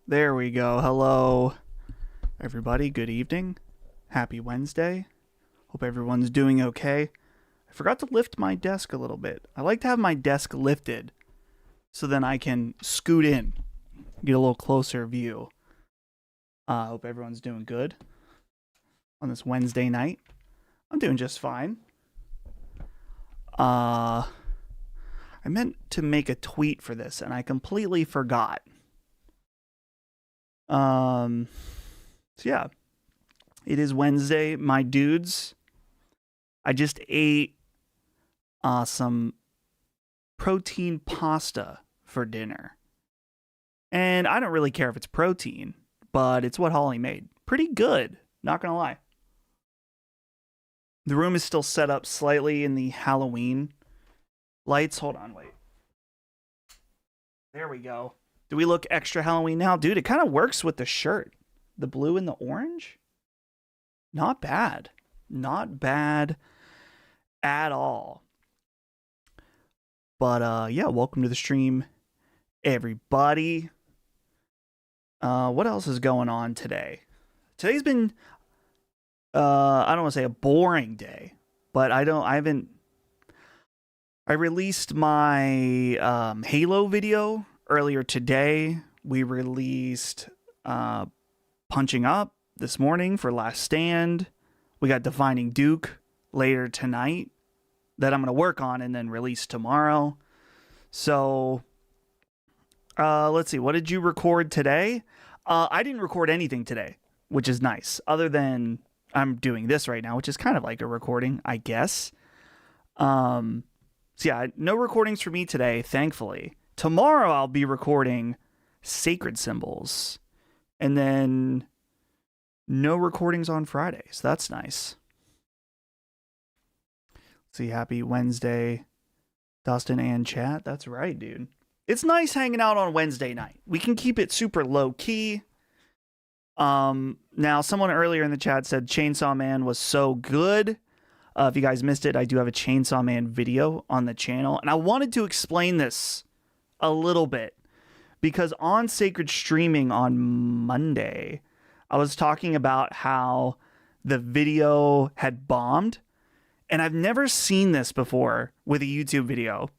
There we go. Hello, everybody. Good evening. Happy Wednesday. Hope everyone's doing okay. I forgot to lift my desk a little bit. I like to have my desk lifted so then I can scoot in, get a little closer view. Hope everyone's doing good on this Wednesday night. I'm doing just fine. I meant to make a tweet for this and I completely forgot. So yeah, it is Wednesday, my dudes. I just ate some protein pasta for dinner. And I don't really care if it's protein, but it's what Holly made. Pretty good, not gonna lie. The room is still set up slightly in the Halloween lights. Hold on, wait. There we go. Do we look extra Halloween now? Dude, it kind of works with the shirt. The blue and the orange. Not bad. Not bad at all. But yeah, welcome to the stream, everybody. What else is going on today? Today's been I don't want to say a boring day, but I released my Halo video earlier today. We released Punching Up this morning for Last Stand. We got Defining Duke later tonight that I'm going to work on and then release tomorrow. So, let's see. What did you record today? I didn't record anything today, which is nice. Other than I'm doing this right now, which is kind of like a recording, I guess. So yeah, no recordings for me today, thankfully. Tomorrow I'll be recording Sacred Symbols. And then no recordings on Friday, so that's nice. Let's see, happy Wednesday, Dustin and chat. That's right, dude. It's nice hanging out on Wednesday night. We can keep it super low key. Now someone earlier in the chat said Chainsaw Man was so good. If you guys missed it, I do have a Chainsaw Man video on the channel, and I wanted to explain this a little bit because on Sacred Streaming on Monday, I was talking about how the video had bombed, and I've never seen this before with a YouTube video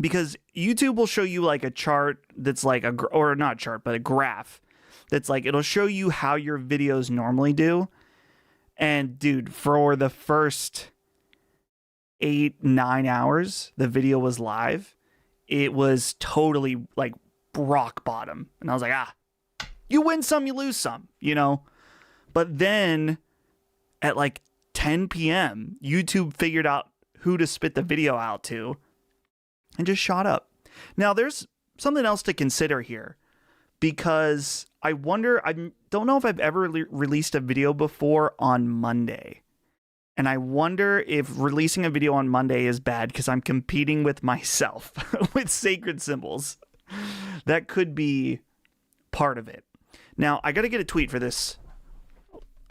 because YouTube will show you like a chart that's like or not chart, but a graph that's like, it'll show you how your videos normally do. And dude, for the first 8-9 hours the video was live, it was totally like rock bottom. And I was like, you win some, you lose some, you know? But then at like 10 p.m., YouTube figured out who to spit the video out to and just shot up. Now, there's something else to consider here because I don't know if I've ever released a video before on Monday. And I wonder if releasing a video on Monday is bad because I'm competing with myself with Sacred Symbols. That could be part of it. Now, I got to get a tweet for this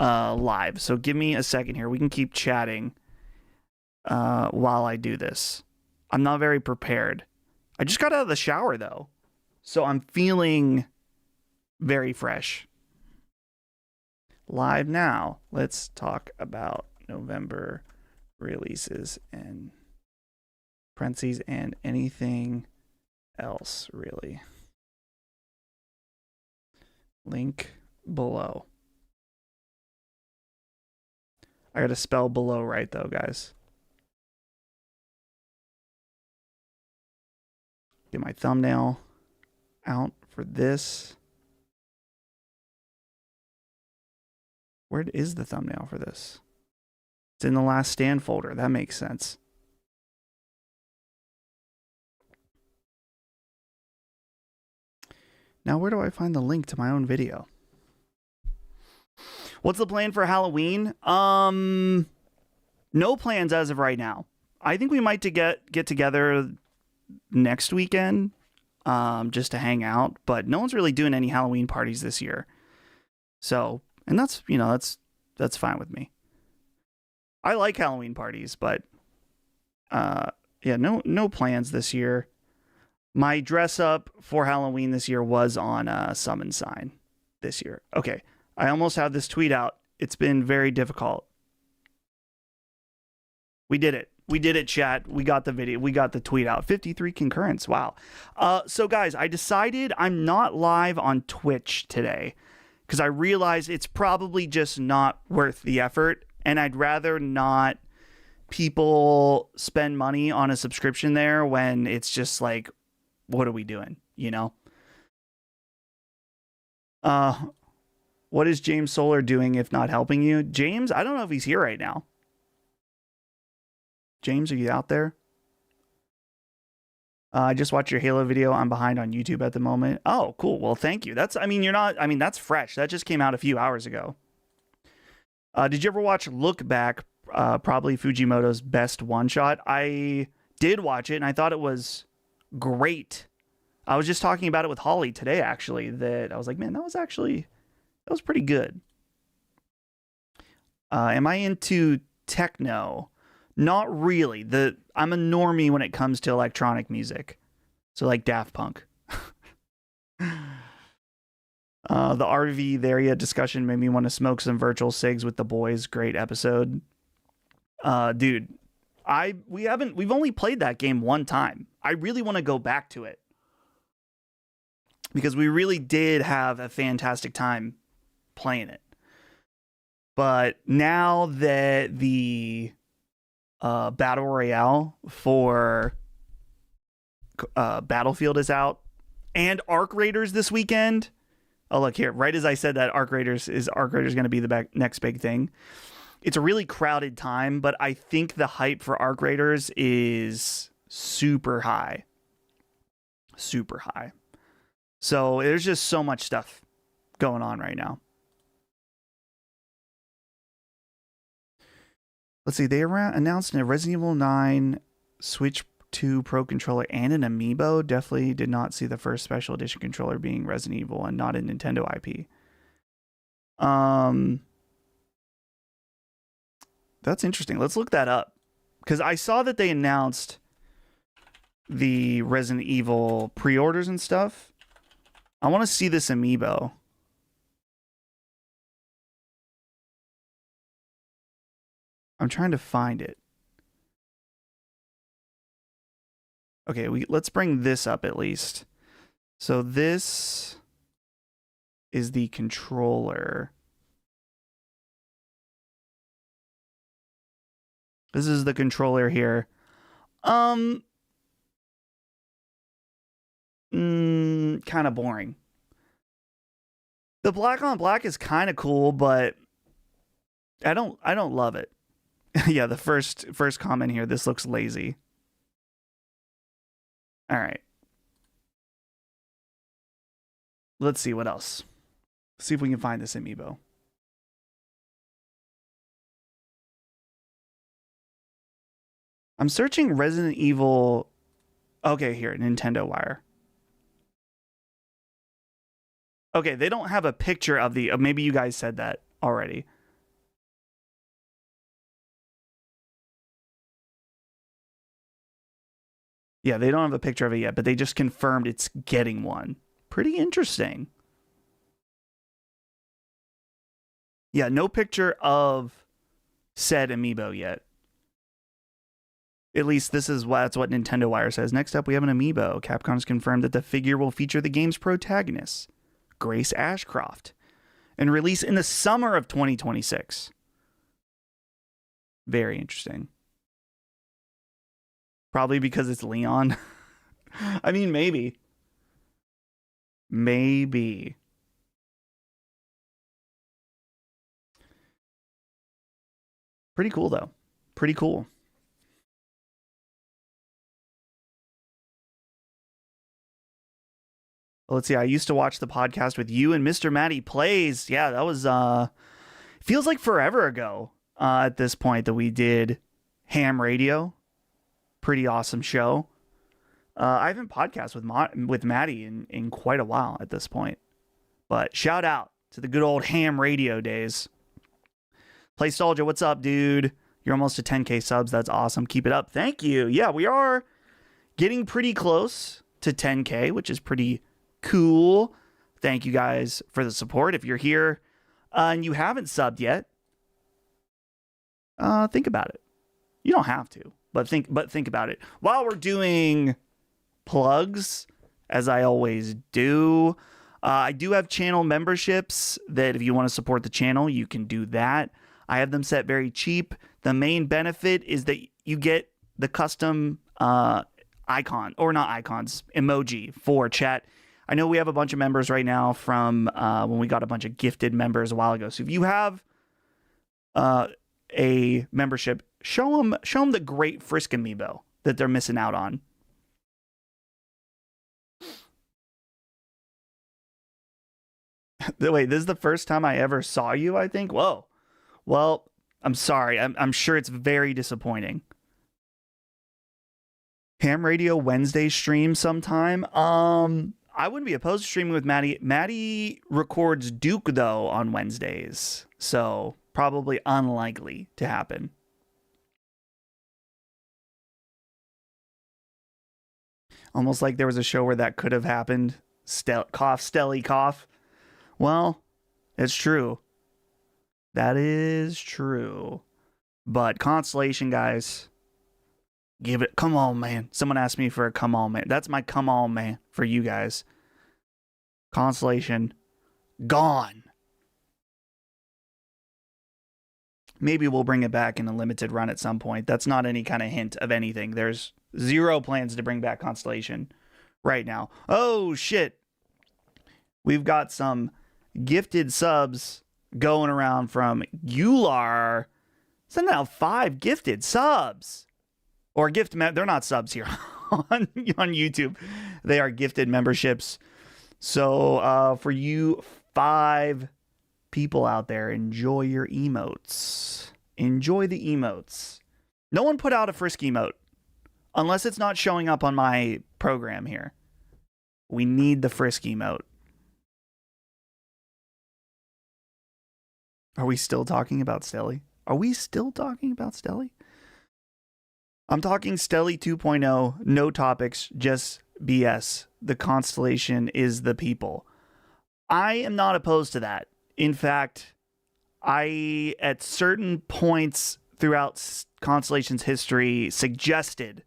live. So give me a second here. We can keep chatting while I do this. I'm not very prepared. I just got out of the shower, though. So I'm feeling very fresh. Live now. Let's talk about November releases and parentheses and anything else, really. Link below. I gotta spell below right, though, guys. Get my thumbnail out for this. Where is the thumbnail for this? It's in the Last Stand folder. That makes sense. Now, where do I find the link to my own video? What's the plan for Halloween? No plans as of right now. I think we might get together next weekend just to hang out, but no one's really doing any Halloween parties this year. So, and that's fine with me. I like Halloween parties, but yeah, no plans this year. My dress up for Halloween this year was on a summon sign this year. Okay. I almost have this tweet out. It's been very difficult. We did it. We did it, chat. We got the video. We got the tweet out. 53 concurrents. Wow. So, guys, I decided I'm not live on Twitch today because I realized it's probably just not worth the effort. And I'd rather not people spend money on a subscription there when it's just like, what are we doing? You know? What is James Solar doing if not helping you? James, I don't know if he's here right now. James, are you out there? I just watched your Halo video. I'm behind on YouTube at the moment. Oh, cool. Well, thank you. That's fresh. That just came out a few hours ago. Did you ever watch Look Back? Probably Fujimoto's best one-shot. I did watch it, and I thought it was great. I was just talking about it with Holly today, actually, that I was like, man, that was pretty good. Am I into techno? Not really. I'm a normie when it comes to electronic music. So like Daft Punk. The RV Theria discussion made me want to smoke some virtual cigs with the boys. Great episode. Dude, we've only played that game one time. I really want to go back to it. Because we really did have a fantastic time playing it. But now that the Battle Royale for Battlefield is out and Arc Raiders this weekend. Oh, look here. Right as I said that, Arc Raiders going to be the next big thing. It's a really crowded time, but I think the hype for Arc Raiders is super high. Super high. So there's just so much stuff going on right now. Let's see. They announced a Resident Evil 9 Switch 2 Pro controller and an amiibo. Definitely did not see the first special edition controller being Resident Evil and not a Nintendo IP. That's interesting. Let's look that up. Because I saw that they announced the Resident Evil pre-orders and stuff. I want to see this amiibo. I'm trying to find it. Okay, let's bring this up at least. So this is the controller. This is the controller here. Kind of boring. The black on black is kind of cool, but I don't love it. Yeah, the first comment here, this looks lazy. All right. Let's see what else. See if we can find this amiibo. I'm searching Resident Evil. Okay, here, Nintendo Wire. Okay, they don't have a picture of the... maybe you guys said that already. Yeah, they don't have a picture of it yet, but they just confirmed it's getting one. Pretty interesting. Yeah, no picture of said amiibo yet. At least that's what Nintendo Wire says. Next up, we have an amiibo. Capcom has confirmed that the figure will feature the game's protagonist, Grace Ashcroft, and release in the summer of 2026. Very interesting. Probably because it's Leon. I mean, maybe. Maybe. Pretty cool, though. Pretty cool. Let's see. I used to watch the podcast with you and Mr. Matty Plays. Yeah, that was feels like forever ago at this point that we did Ham Radio. Pretty awesome show. I haven't podcasted with Matty in quite a while at this point. But shout out to the good old Ham Radio days. Playstalgia, what's up, dude? You're almost to 10K subs. That's awesome. Keep it up. Thank you. Yeah, we are getting pretty close to 10K, which is pretty cool. Thank you guys for the support. If you're here and you haven't subbed yet, think about it. You don't have to, but think about it. While we're doing plugs, as I always do, I do have channel memberships that if you want to support the channel, you can do that. I have them set very cheap. The main benefit is that you get the custom icon, or not icons, emoji for chat. I know we have a bunch of members right now from when we got a bunch of gifted members a while ago. So if you have a membership, show them the great Frisk amiibo that they're missing out on. Wait, this is the first time I ever saw you, I think? Whoa. Well, I'm sorry. I'm sure it's very disappointing. Ham Radio Wednesday stream sometime. I wouldn't be opposed to streaming with Maddie. Maddie records Duke, though, on Wednesdays. So probably unlikely to happen. Almost like there was a show where that could have happened. Cough, Stelly, cough. Well, it's true. That is true. But Constellation, guys, give it. Come on, man. Someone asked me for a come on, man. That's my come on, man, for you guys. Constellation, gone. Maybe we'll bring it back in a limited run at some point. That's not any kind of hint of anything. There's zero plans to bring back Constellation right now. Oh, shit. We've got some gifted subs going around from Gular. Send out 5 gifted subs. Or they're not subs here on YouTube. They are gifted memberships. So for you 5 people out there, enjoy your emotes. Enjoy the emotes. No one put out a Frisk emote. Unless it's not showing up on my program here. We need the Frisk emote. Are we still talking about Stelly? Are we still talking about Stelly? I'm talking Stelly 2.0, no topics, just BS. The Constellation is the people. I am not opposed to that. In fact, I, at certain points throughout Constellation's history, suggested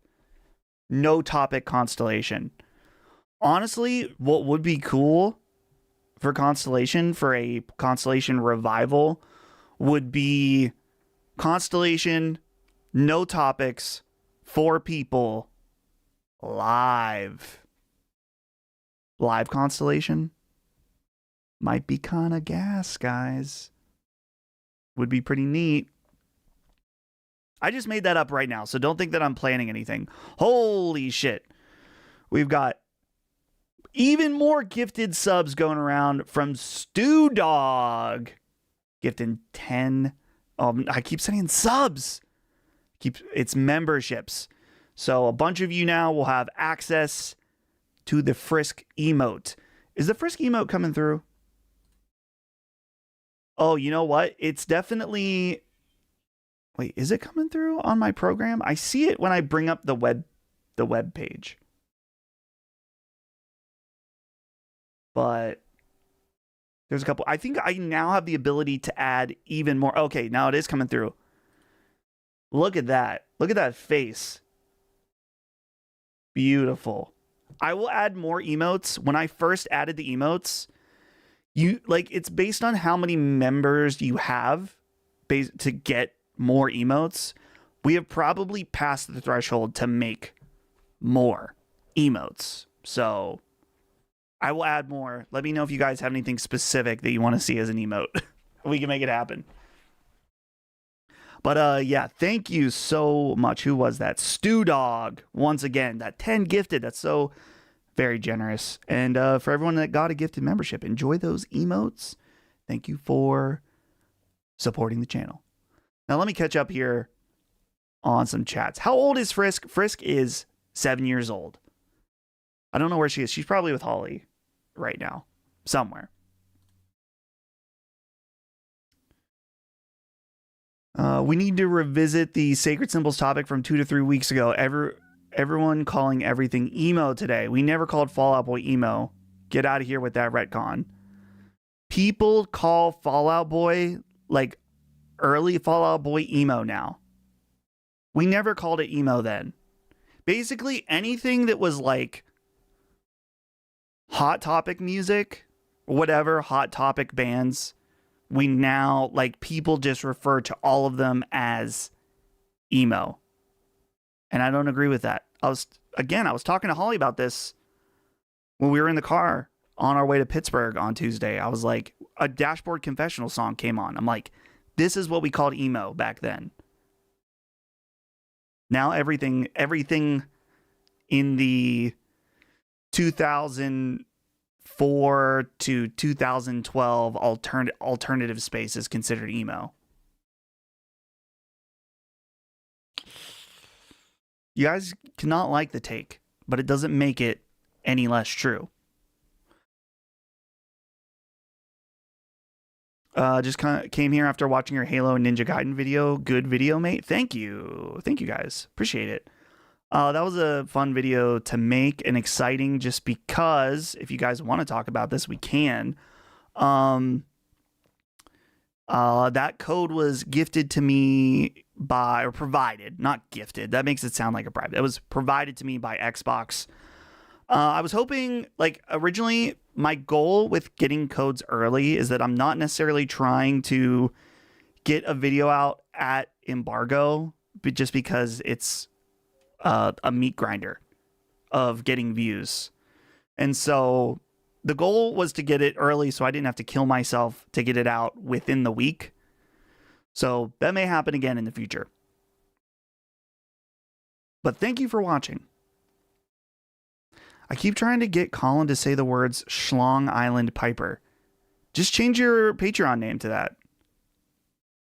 no topic Constellation. Honestly, what would be cool for Constellation, for a Constellation revival, would be Constellation, no topics, 4 people, live. Live Constellation might be kind of gas, guys. Would be pretty neat. I just made that up right now, so don't think that I'm planning anything. Holy shit. We've got even more gifted subs going around from Stew Dog. Gifting 10. I keep saying subs. It's memberships. So a bunch of you now will have access to the Frisk emote. Is the Frisk emote coming through? Oh, you know what? It's definitely... Wait, is it coming through on my program? I see it when I bring up the web page. But there's a couple. I think I now have the ability to add even more. Okay, now it is coming through. Look at that. Look at that face. Beautiful. I will add more emotes. When I first added the emotes, it's based on how many members you have to get more emotes. We have probably passed the threshold to make more emotes. So I will add more. Let me know if you guys have anything specific that you want to see as an emote. We can make it happen. But yeah, thank you so much. Who was that? Stew Dog. Once again, that 10 gifted. That's so very generous. And for everyone that got a gifted membership, enjoy those emotes. Thank you for supporting the channel. Now let me catch up here on some chats. How old is Frisk? Frisk is 7 years old. I don't know where she is. She's probably with Holly right now, somewhere. We need to revisit the sacred symbols topic from 2 to 3 weeks ago. Everyone calling everything emo today. We never called Fall Out Boy emo. Get out of here with that retcon. People call Fall Out Boy, like early Fall Out Boy, emo now. We never called it emo then. Basically, anything that was like Hot Topic music, whatever, Hot Topic bands, we now, like, people just refer to all of them as emo. And I don't agree with that. I was talking to Holly about this when we were in the car on our way to Pittsburgh on Tuesday. I was like, a Dashboard Confessional song came on. I'm like, this is what we called emo back then. Now everything in the 2004 to 2012 alternative space is considered emo. You guys cannot like the take, but it doesn't make it any less true. Just kind of came here after watching your Halo and Ninja Gaiden video. Good video, mate. Thank you. Thank you, guys. Appreciate it. That was a fun video to make and exciting just because if you guys want to talk about this, we can. That code was gifted to me by, or provided, not gifted. That makes it sound like a bribe. It was provided to me by Xbox. I was hoping, like, originally my goal with getting codes early is that I'm not necessarily trying to get a video out at embargo, but just because it's a meat grinder of getting views. And so the goal was to get it early so I didn't have to kill myself to get it out within the week. So that may happen again in the future. But thank you for watching. I keep trying to get Colin to say the words Schlong Island Piper. Just change your Patreon name to that.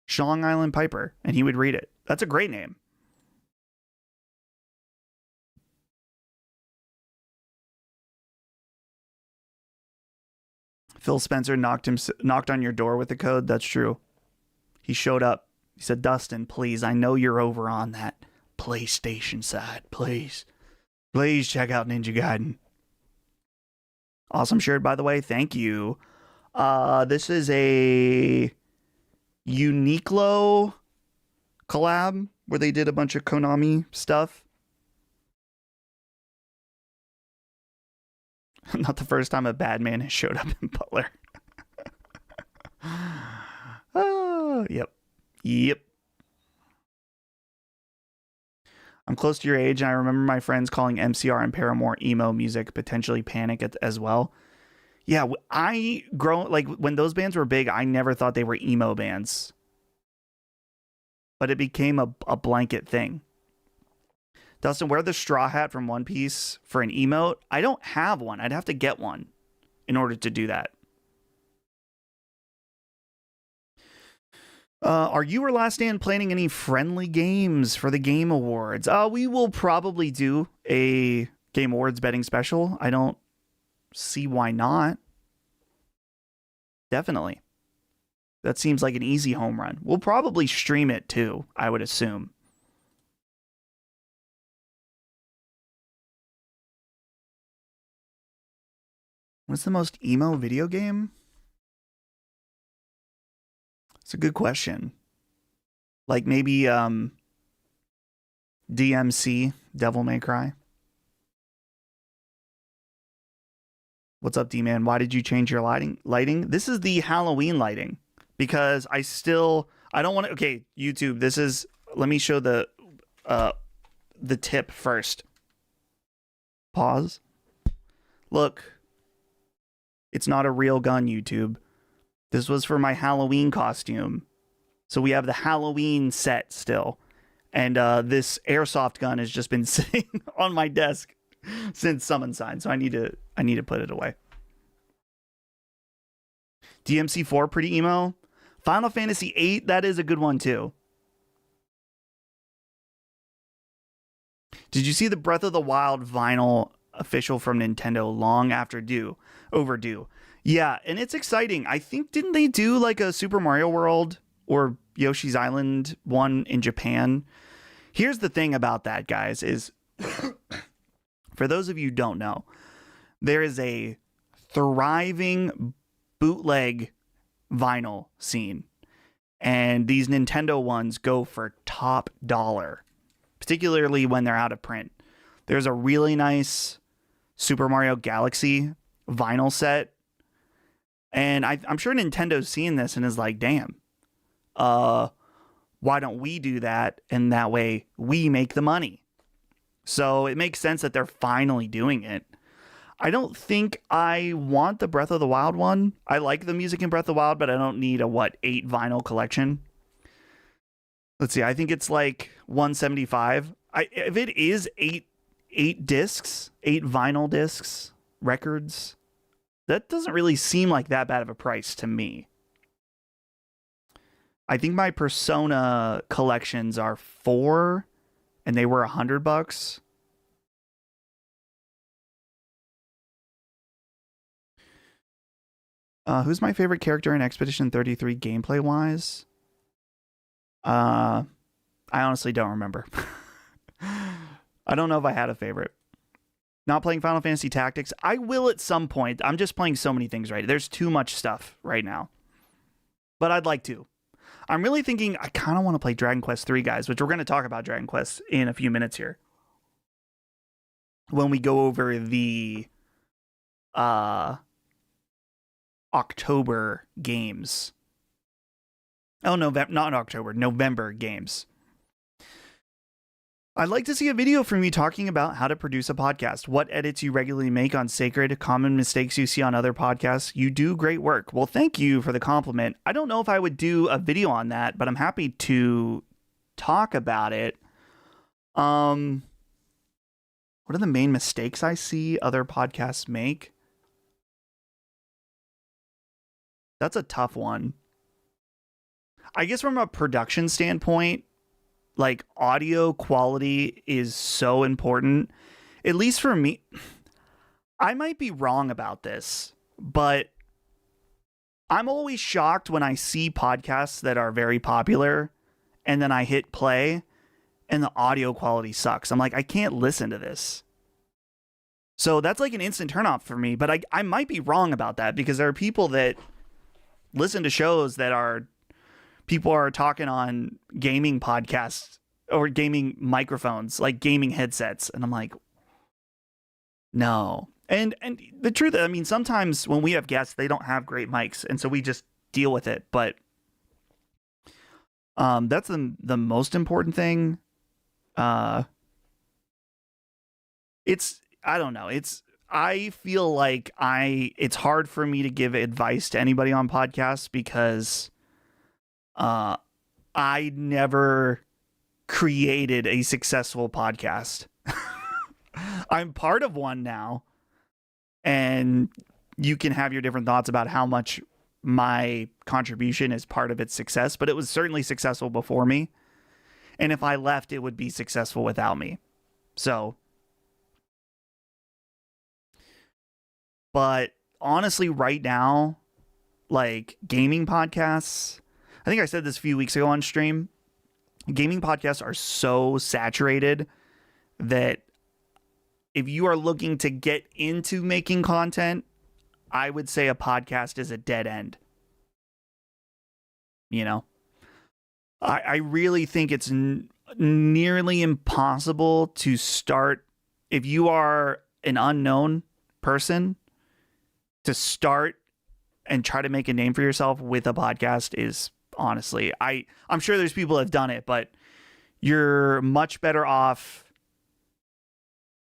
Schlong Island Piper, and he would read it. That's a great name. Phil Spencer knocked on your door with the code. That's true. He showed up. He said, Dustin, please, I know you're over on that PlayStation side. Please check out Ninja Gaiden. Awesome shirt, by the way. Thank you. This is a Uniqlo collab where they did a bunch of Konami stuff. Not the first time a bad man has showed up in Butler. Oh, yep. I'm close to your age, and I remember my friends calling MCR and Paramore emo music, potentially Panic as well. Yeah, when those bands were big, I never thought they were emo bands. But it became a blanket thing. Dustin, wear the straw hat from One Piece for an emote. I don't have one. I'd have to get one in order to do that. Are you or Last Stand planning any friendly games for the Game Awards? We will probably do a Game Awards betting special. I don't see why not. Definitely. That seems like an easy home run. We'll probably stream it too, I would assume. What's the most emo video game? It's a good question. Like maybe DMC, Devil May Cry. What's up, D-Man? Why did you change your lighting? This is the Halloween lighting because I don't want to. Okay, YouTube, let me show the tip first. Pause. Look. It's not a real gun, YouTube. This was for my Halloween costume. So we have the Halloween set still. And this airsoft gun has just been sitting on my desk since Summon Sign. So I need to put it away. DMC4, pretty emo. Final Fantasy VIII, that is a good one too. Did you see the Breath of the Wild vinyl official from Nintendo long overdue? Yeah, and it's exciting. I think, didn't they do like a Super Mario World or Yoshi's Island one in Japan? Here's the thing about that, guys, is For those of you who don't know, there is a thriving bootleg vinyl scene, and these Nintendo ones go for top dollar, particularly when they're out of print. There's a really nice Super Mario Galaxy vinyl set, and I'm sure Nintendo's seeing this and is like, damn, why don't we do that? And that way we make the money. So it makes sense that they're finally doing it. I don't think I want the Breath of the Wild one. I like the music in Breath of the Wild, but I don't need a 8 vinyl collection. Let's see. I think it's like $175. If it is eight discs, 8 vinyl discs, records, that doesn't really seem like that bad of a price to me. I think my Persona collections are 4, and they were $100. Who's my favorite character in Expedition 33 gameplay wise? I honestly don't remember. I don't know if I had a favorite. Not playing Final Fantasy Tactics. I will at some point. I'm just playing so many things right. There's too much stuff right now. But I'd like to. I'm really thinking I kind of want to play Dragon Quest 3, guys, which we're going to talk about Dragon Quest in a few minutes here. When we go over the October games. Oh, November, not October, November games. I'd like to see a video from you talking about how to produce a podcast, what edits you regularly make on Sacred, common mistakes you see on other podcasts. You do great work. Well, thank you for the compliment. I don't know if I would do a video on that, but I'm happy to talk about it. What are the main mistakes I see other podcasts make? That's a tough one. I guess from a production standpoint, like audio quality is so important, at least for me. I might be wrong about this, but I'm always shocked when I see podcasts that are very popular and then I hit play and the audio quality sucks. I'm like, I can't listen to this. So that's like an instant turnoff for me, but I might be wrong about that because there are people that listen to shows that people are talking on gaming podcasts or gaming microphones, like gaming headsets. And I'm like, no. And the truth, I mean, sometimes when we have guests, they don't have great mics. And so we just deal with it. But that's the most important thing. I don't know. I feel like it's hard for me to give advice to anybody on podcasts because I never created a successful podcast. I'm part of one now, and you can have your different thoughts about how much my contribution is part of its success, but it was certainly successful before me. And if I left, it would be successful without me. So, but honestly, right now, like gaming podcasts, I think I said this a few weeks ago on stream, gaming podcasts are so saturated that if you are looking to get into making content, I would say a podcast is a dead end. You know, I really think it's nearly impossible to start, if you are an unknown person, to start and try to make a name for yourself with a podcast is honestly, I'm sure there's people that have done it, but you're much better off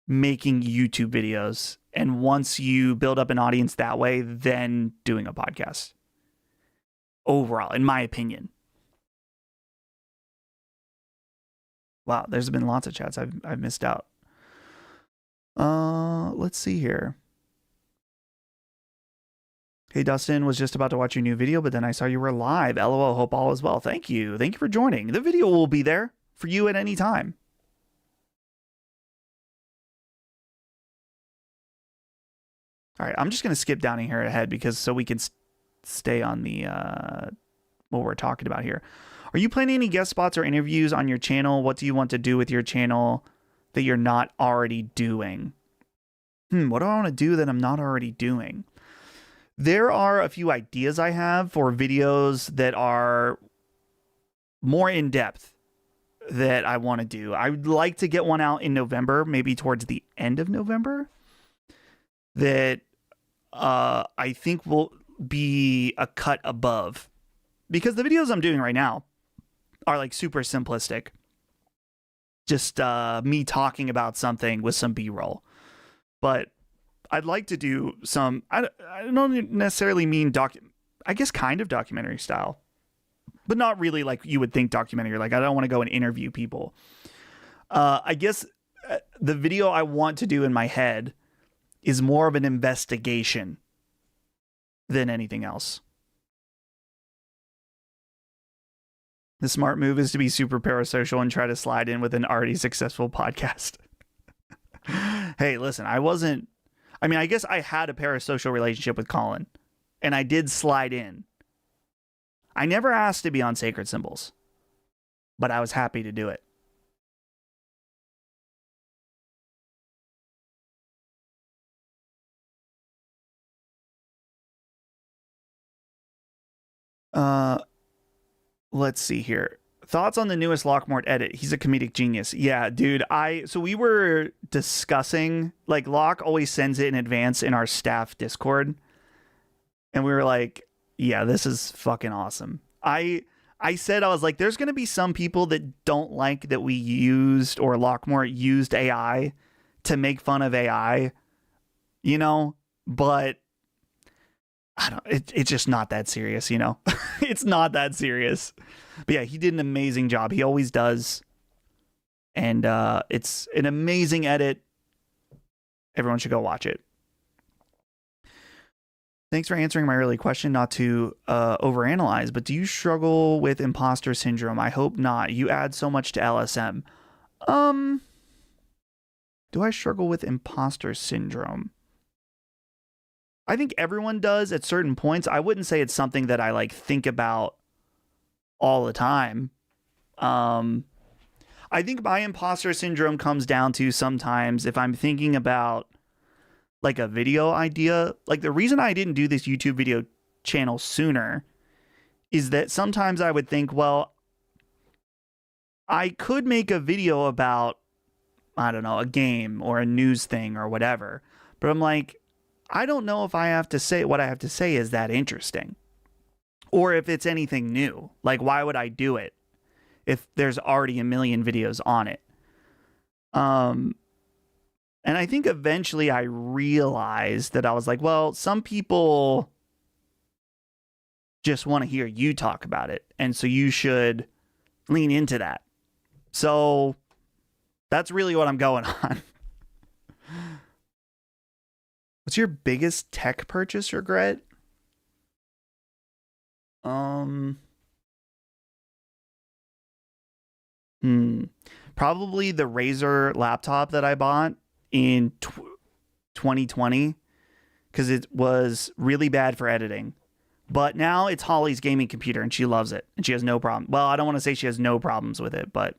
making YouTube videos. And once you build up an audience that way, then doing a podcast. Overall, in my opinion. Wow, there's been lots of chats I've missed out. Let's see here. Hey, Dustin, was just about to watch your new video, but then I saw you were live. LOL, hope all is well. Thank you. Thank you for joining. The video will be there for you at any time. All right, I'm just going to skip down here ahead because so we can stay on the what we're talking about here. Are you planning any guest spots or interviews on your channel? What do you want to do with your channel? that you're not already doing? What do I want to do that I'm not already doing? There are a few ideas I have for videos that are more in depth that I want to do. I would like to get one out in November, maybe towards the end of November, that I think will be a cut above, because the videos I'm doing right now are like super simplistic. Just me talking about something with some B-roll. But I'd like to do some, I don't necessarily mean I guess kind of documentary style, but not really like you would think documentary. Like I don't want to go and interview people. I guess the video I want to do in my head is more of an investigation than anything else. The smart move is to be super parasocial and try to slide in with an already successful podcast. Hey, listen, I guess I had a parasocial relationship with Colin, and I did slide in. I never asked to be on Sacred Symbols, but I was happy to do it. Let's see here. Thoughts on the newest Lockmort edit? He's a comedic genius. Yeah, dude. So we were discussing, like, Locke always sends it in advance in our staff Discord, and we were like, yeah, this is fucking awesome. I said, I was like, there's gonna be some people that don't like that we used, or Lockmort used AI to make fun of AI, you know, but it's just not that serious, you know. It's not that serious. But yeah, he did an amazing job. He always does. And it's an amazing edit. Everyone should go watch it. Thanks for answering my early question, not to overanalyze, but do you struggle with imposter syndrome? I hope not. You add so much to LSM. Do I struggle with imposter syndrome? I think everyone does at certain points. I wouldn't say it's something that I like think about all the time. I think my imposter syndrome comes down to sometimes if I'm thinking about like a video idea, like the reason I didn't do this YouTube video channel sooner is that sometimes I would think, well, I could make a video about, I don't know, a game or a news thing or whatever. But I'm like, I don't know if I have to say what I have to say is that interesting, or if it's anything new. Like, why would I do it if there's already a million videos on it? And I think eventually I realized that I was like, well, some people just want to hear you talk about it, and so you should lean into that. So that's really what I'm going on. What's your biggest tech purchase regret? Probably the Razer laptop that I bought in 2020, because it was really bad for editing. But now it's Holly's gaming computer and she loves it and she has no problem. Well, I don't want to say she has no problems with it, but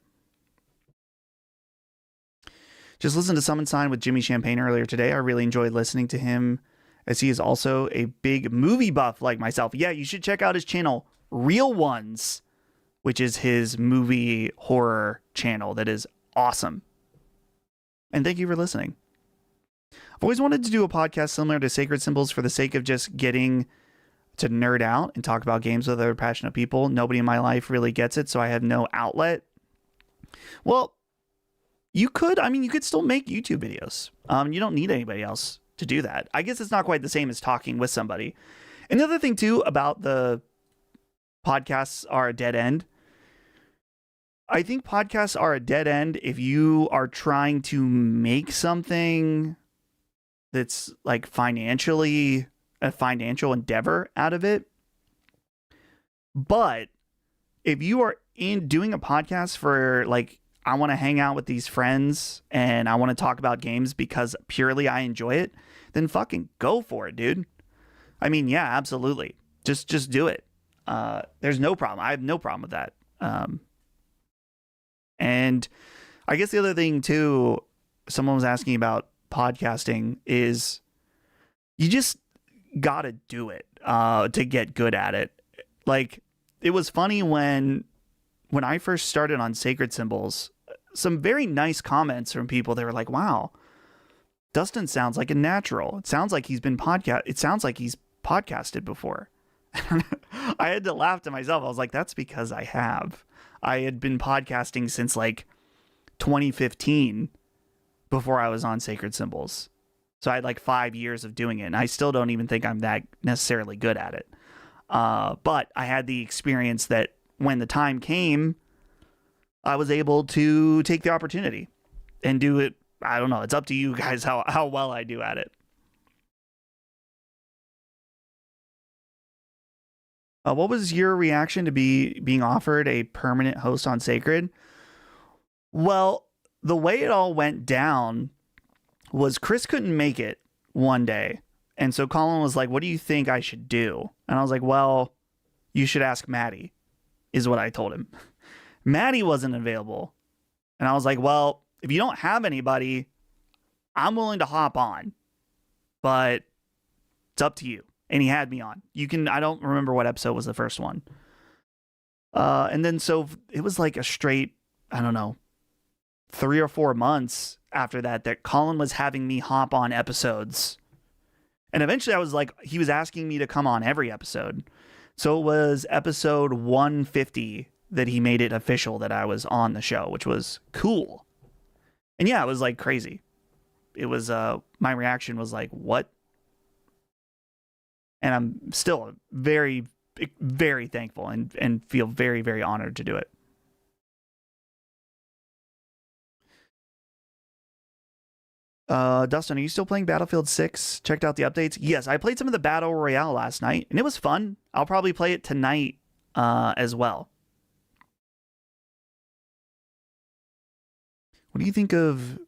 just listen to Summon Sign with Jimmy Champagne earlier today. I really enjoyed listening to him, as he is also a big movie buff like myself. Yeah, you should check out his channel, Real Ones, which is his movie horror channel that is awesome. And thank you for listening. I've always wanted to do a podcast similar to Sacred Symbols for the sake of just getting to nerd out and talk about games with other passionate people. Nobody in my life really gets it, so I have no outlet. Well, you could still make YouTube videos. You don't need anybody else to do that. I guess it's not quite the same as talking with somebody. Another thing too about the podcasts are a dead end. I think podcasts are a dead end if you are trying to make something that's like financially a financial endeavor out of it. But if you are in doing a podcast for like, I want to hang out with these friends and I want to talk about games because purely I enjoy it, then fucking go for it, dude. I mean, yeah, absolutely. Just do it. There's no problem. I have no problem with that. And I guess the other thing too, someone was asking about podcasting is you just gotta do it to get good at it. Like, it was funny when I first started on Sacred Symbols, some very nice comments from people. They were like, wow, Dustin sounds like a natural. It sounds like he's podcasted before. I had to laugh to myself. I was like, that's because I have. I had been podcasting since like 2015 before I was on Sacred Symbols. So I had like 5 years of doing it, and I still don't even think I'm that necessarily good at it. But I had the experience that when the time came, I was able to take the opportunity and do it. I don't know. It's up to you guys how well I do at it. What was your reaction to being offered a permanent host on Sacred? Well, the way it all went down was Chris couldn't make it one day. And so Colin was like, what do you think I should do? And I was like, well, you should ask Maddie, is what I told him. Maddie wasn't available. And I was like, well, if you don't have anybody, I'm willing to hop on. But it's up to you. And he had me on. I don't remember what episode was the first one. And then so it was like a straight, I don't know, 3 or 4 months after that Colin was having me hop on episodes. And eventually I was like, he was asking me to come on every episode. So it was episode 150 that he made it official that I was on the show, which was cool. And yeah, it was like crazy. It was, my reaction was like, what? And I'm still very, very thankful and feel very, very honored to do it. Dustin, are you still playing Battlefield 6? Checked out the updates? Yes, I played some of the Battle Royale last night, and it was fun. I'll probably play it tonight as well. What do you think of...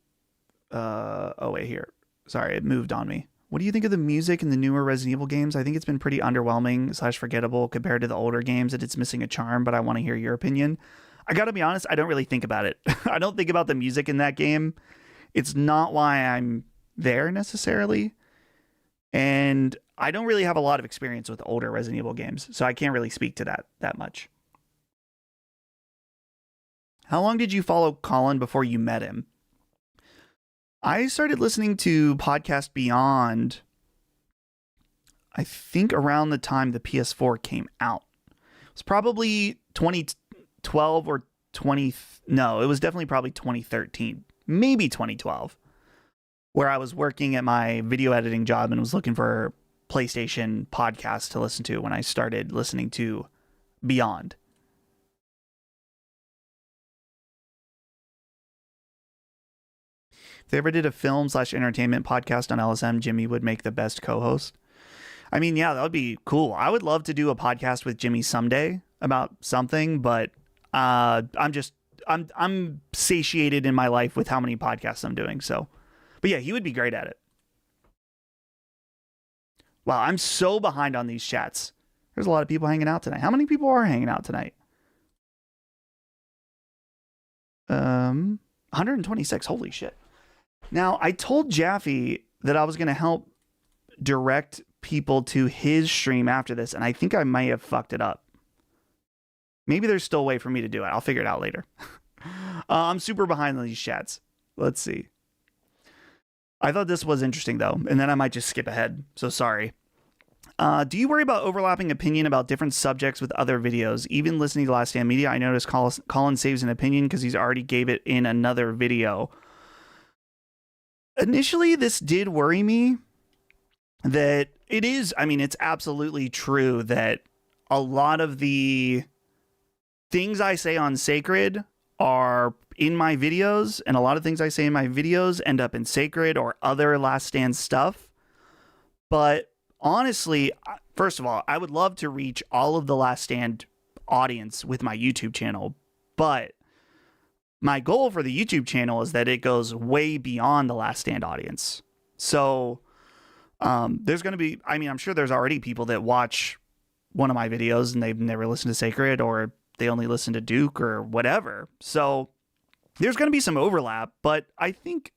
oh, wait, here. Sorry, it moved on me. What do you think of the music in the newer Resident Evil games? I think it's been pretty underwhelming / forgettable compared to the older games, that it's missing a charm, but I want to hear your opinion. I gotta be honest, I don't really think about it. I don't think about the music in that game. It's not why I'm there necessarily. And I don't really have a lot of experience with older Resident Evil games, so I can't really speak to that much. How long did you follow Colin before you met him? I started listening to Podcast Beyond, I think around the time the PS4 came out. It was probably 2012 or no, it was definitely probably 2013, maybe 2012, where I was working at my video editing job and was looking for PlayStation podcasts to listen to when I started listening to Beyond. If they ever did a film / entertainment podcast on LSM, Jimmy would make the best co-host. I mean, yeah, that would be cool. I would love to do a podcast with Jimmy someday about something, but I'm satiated in my life with how many podcasts I'm doing. So, but yeah, he would be great at it. Wow, I'm so behind on these chats. There's a lot of people hanging out tonight. How many people are hanging out tonight? 126. Holy shit. Now, I told Jaffe that I was going to help direct people to his stream after this, and I think I might have fucked it up. Maybe there's still a way for me to do it. I'll figure it out later. I'm super behind on these chats. Let's see. I thought this was interesting, though, and then I might just skip ahead, so sorry. Do you worry about overlapping opinion about different subjects with other videos? Even listening to Last Stand Media, I noticed Colin saves an opinion because he's already gave it in another video. Initially, this did worry me that it is, I mean, it's absolutely true that a lot of the things I say on Sacred are in my videos, and a lot of things I say in my videos end up in Sacred or other Last Stand stuff. But honestly, first of all, I would love to reach all of the Last Stand audience with my YouTube channel, but my goal for the YouTube channel is that it goes way beyond the Last Stand audience. So there's going to be, I mean, I'm sure there's already people that watch one of my videos and they've never listened to Sacred, or they only listen to Duke or whatever. So there's going to be some overlap, but I think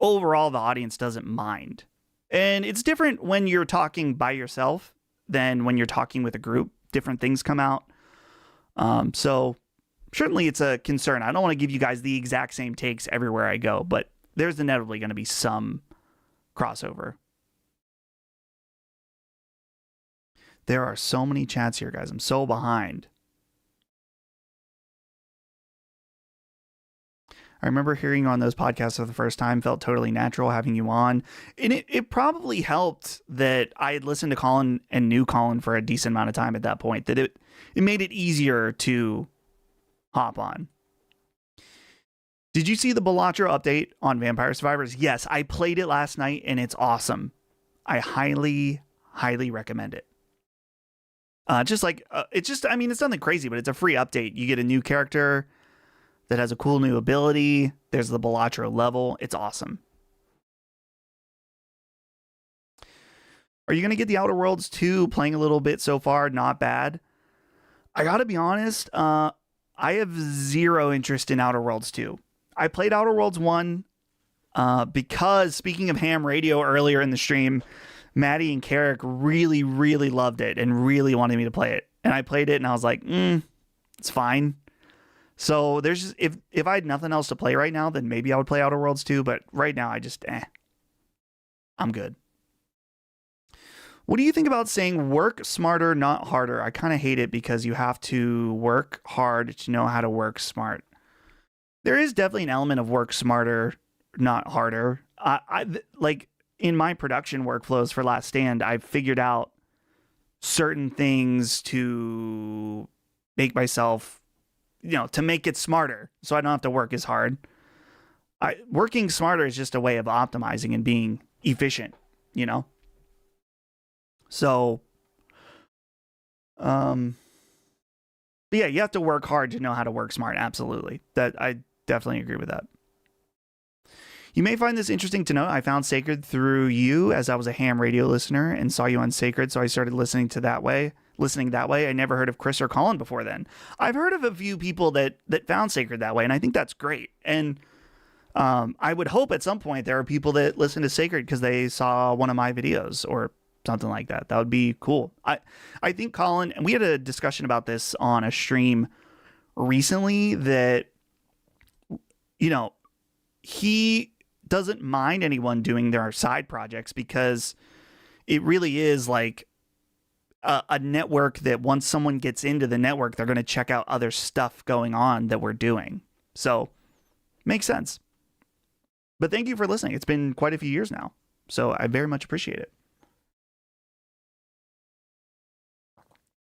overall the audience doesn't mind. And it's different when you're talking by yourself than when you're talking with a group. Different things come out. So certainly it's a concern. I don't want to give you guys the exact same takes everywhere I go, but there's inevitably going to be some crossover. There are so many chats here, guys. I'm so behind. I remember hearing you on those podcasts for the first time, felt totally natural having you on. And it probably helped that I had listened to Colin and knew Colin for a decent amount of time at that point, that it made it easier to hop on. Did you see the Balatro update on Vampire Survivors? Yes, I played it last night and it's awesome. I highly, highly recommend it. It's nothing crazy, but it's a free update. You get a new character that has a cool new ability. There's the Balatro level. It's awesome. Are you going to get the Outer Worlds 2? Playing a little bit so far. Not bad. I got to be honest. I have zero interest in Outer Worlds 2. I played Outer Worlds 1 because, speaking of ham radio earlier in the stream, Maddie and Carrick really, really loved it and really wanted me to play it. And I played it and I was like, it's fine. So there's just, if I had nothing else to play right now, then maybe I would play Outer Worlds 2. But right now, I just, I'm good. What do you think about saying work smarter, not harder? I kind of hate it because you have to work hard to know how to work smart. There is definitely an element of work smarter, not harder. Like in my production workflows for Last Stand, I've figured out certain things to make myself, to make it smarter so I don't have to work as hard. Working smarter is just a way of optimizing and being efficient, So, but yeah, you have to work hard to know how to work smart. Absolutely. That I definitely agree with that. You may find this interesting to know. I found Sacred through you as I was a ham radio listener and saw you on Sacred. So I started listening that way. I never heard of Chris or Colin before then. I've heard of a few people that found Sacred that way. And I think that's great. And I would hope at some point there are people that listen to Sacred because they saw one of my videos or something like that. That would be cool. I think Colin, and we had a discussion about this on a stream recently, that, he doesn't mind anyone doing their side projects because it really is like a network that once someone gets into the network, they're going to check out other stuff going on that we're doing. So makes sense. But thank you for listening. It's been quite a few years now, so I very much appreciate it.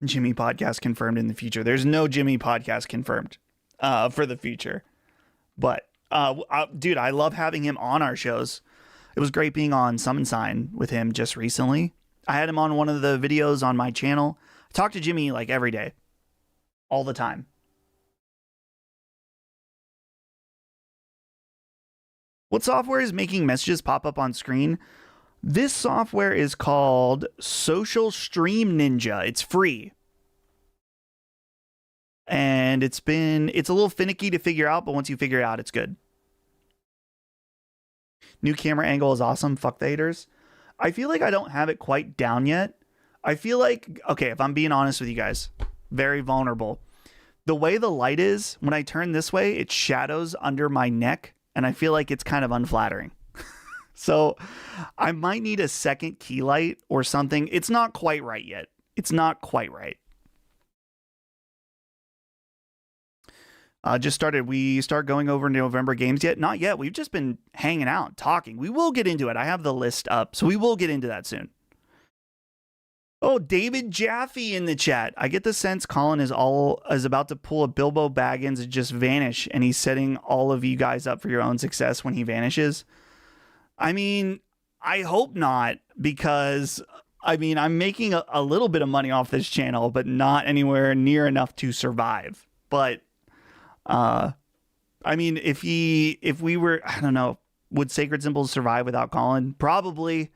Jimmy podcast confirmed in the future. There's no Jimmy podcast confirmed for the future. But, dude, I love having him on our shows. It was great being on Summon Sign with him just recently. I had him on one of the videos on my channel. I talk to Jimmy like every day. All the time. What software is making messages pop up on screen? This software is called Social Stream Ninja. It's free. And it's a little finicky to figure out, but once you figure it out, it's good. New camera angle is awesome. Fuck the haters. I feel like I don't have it quite down yet. I feel like, okay, if I'm being honest with you guys, very vulnerable. The way the light is, when I turn this way, it shadows under my neck, and I feel like it's kind of unflattering. So I might need a second key light or something. It's not quite right yet. It's not quite right. We start going over November games yet? Not yet. We've just been hanging out, talking. We will get into it. I have the list up, so we will get into that soon. Oh, David Jaffe in the chat. I get the sense Colin is about to pull a Bilbo Baggins and just vanish, and he's setting all of you guys up for your own success when he vanishes. I mean, I hope not, because, I'm making a little bit of money off this channel, but not anywhere near enough to survive. But, if we were, I don't know, would Sacred Symbols survive without Colin? Probably,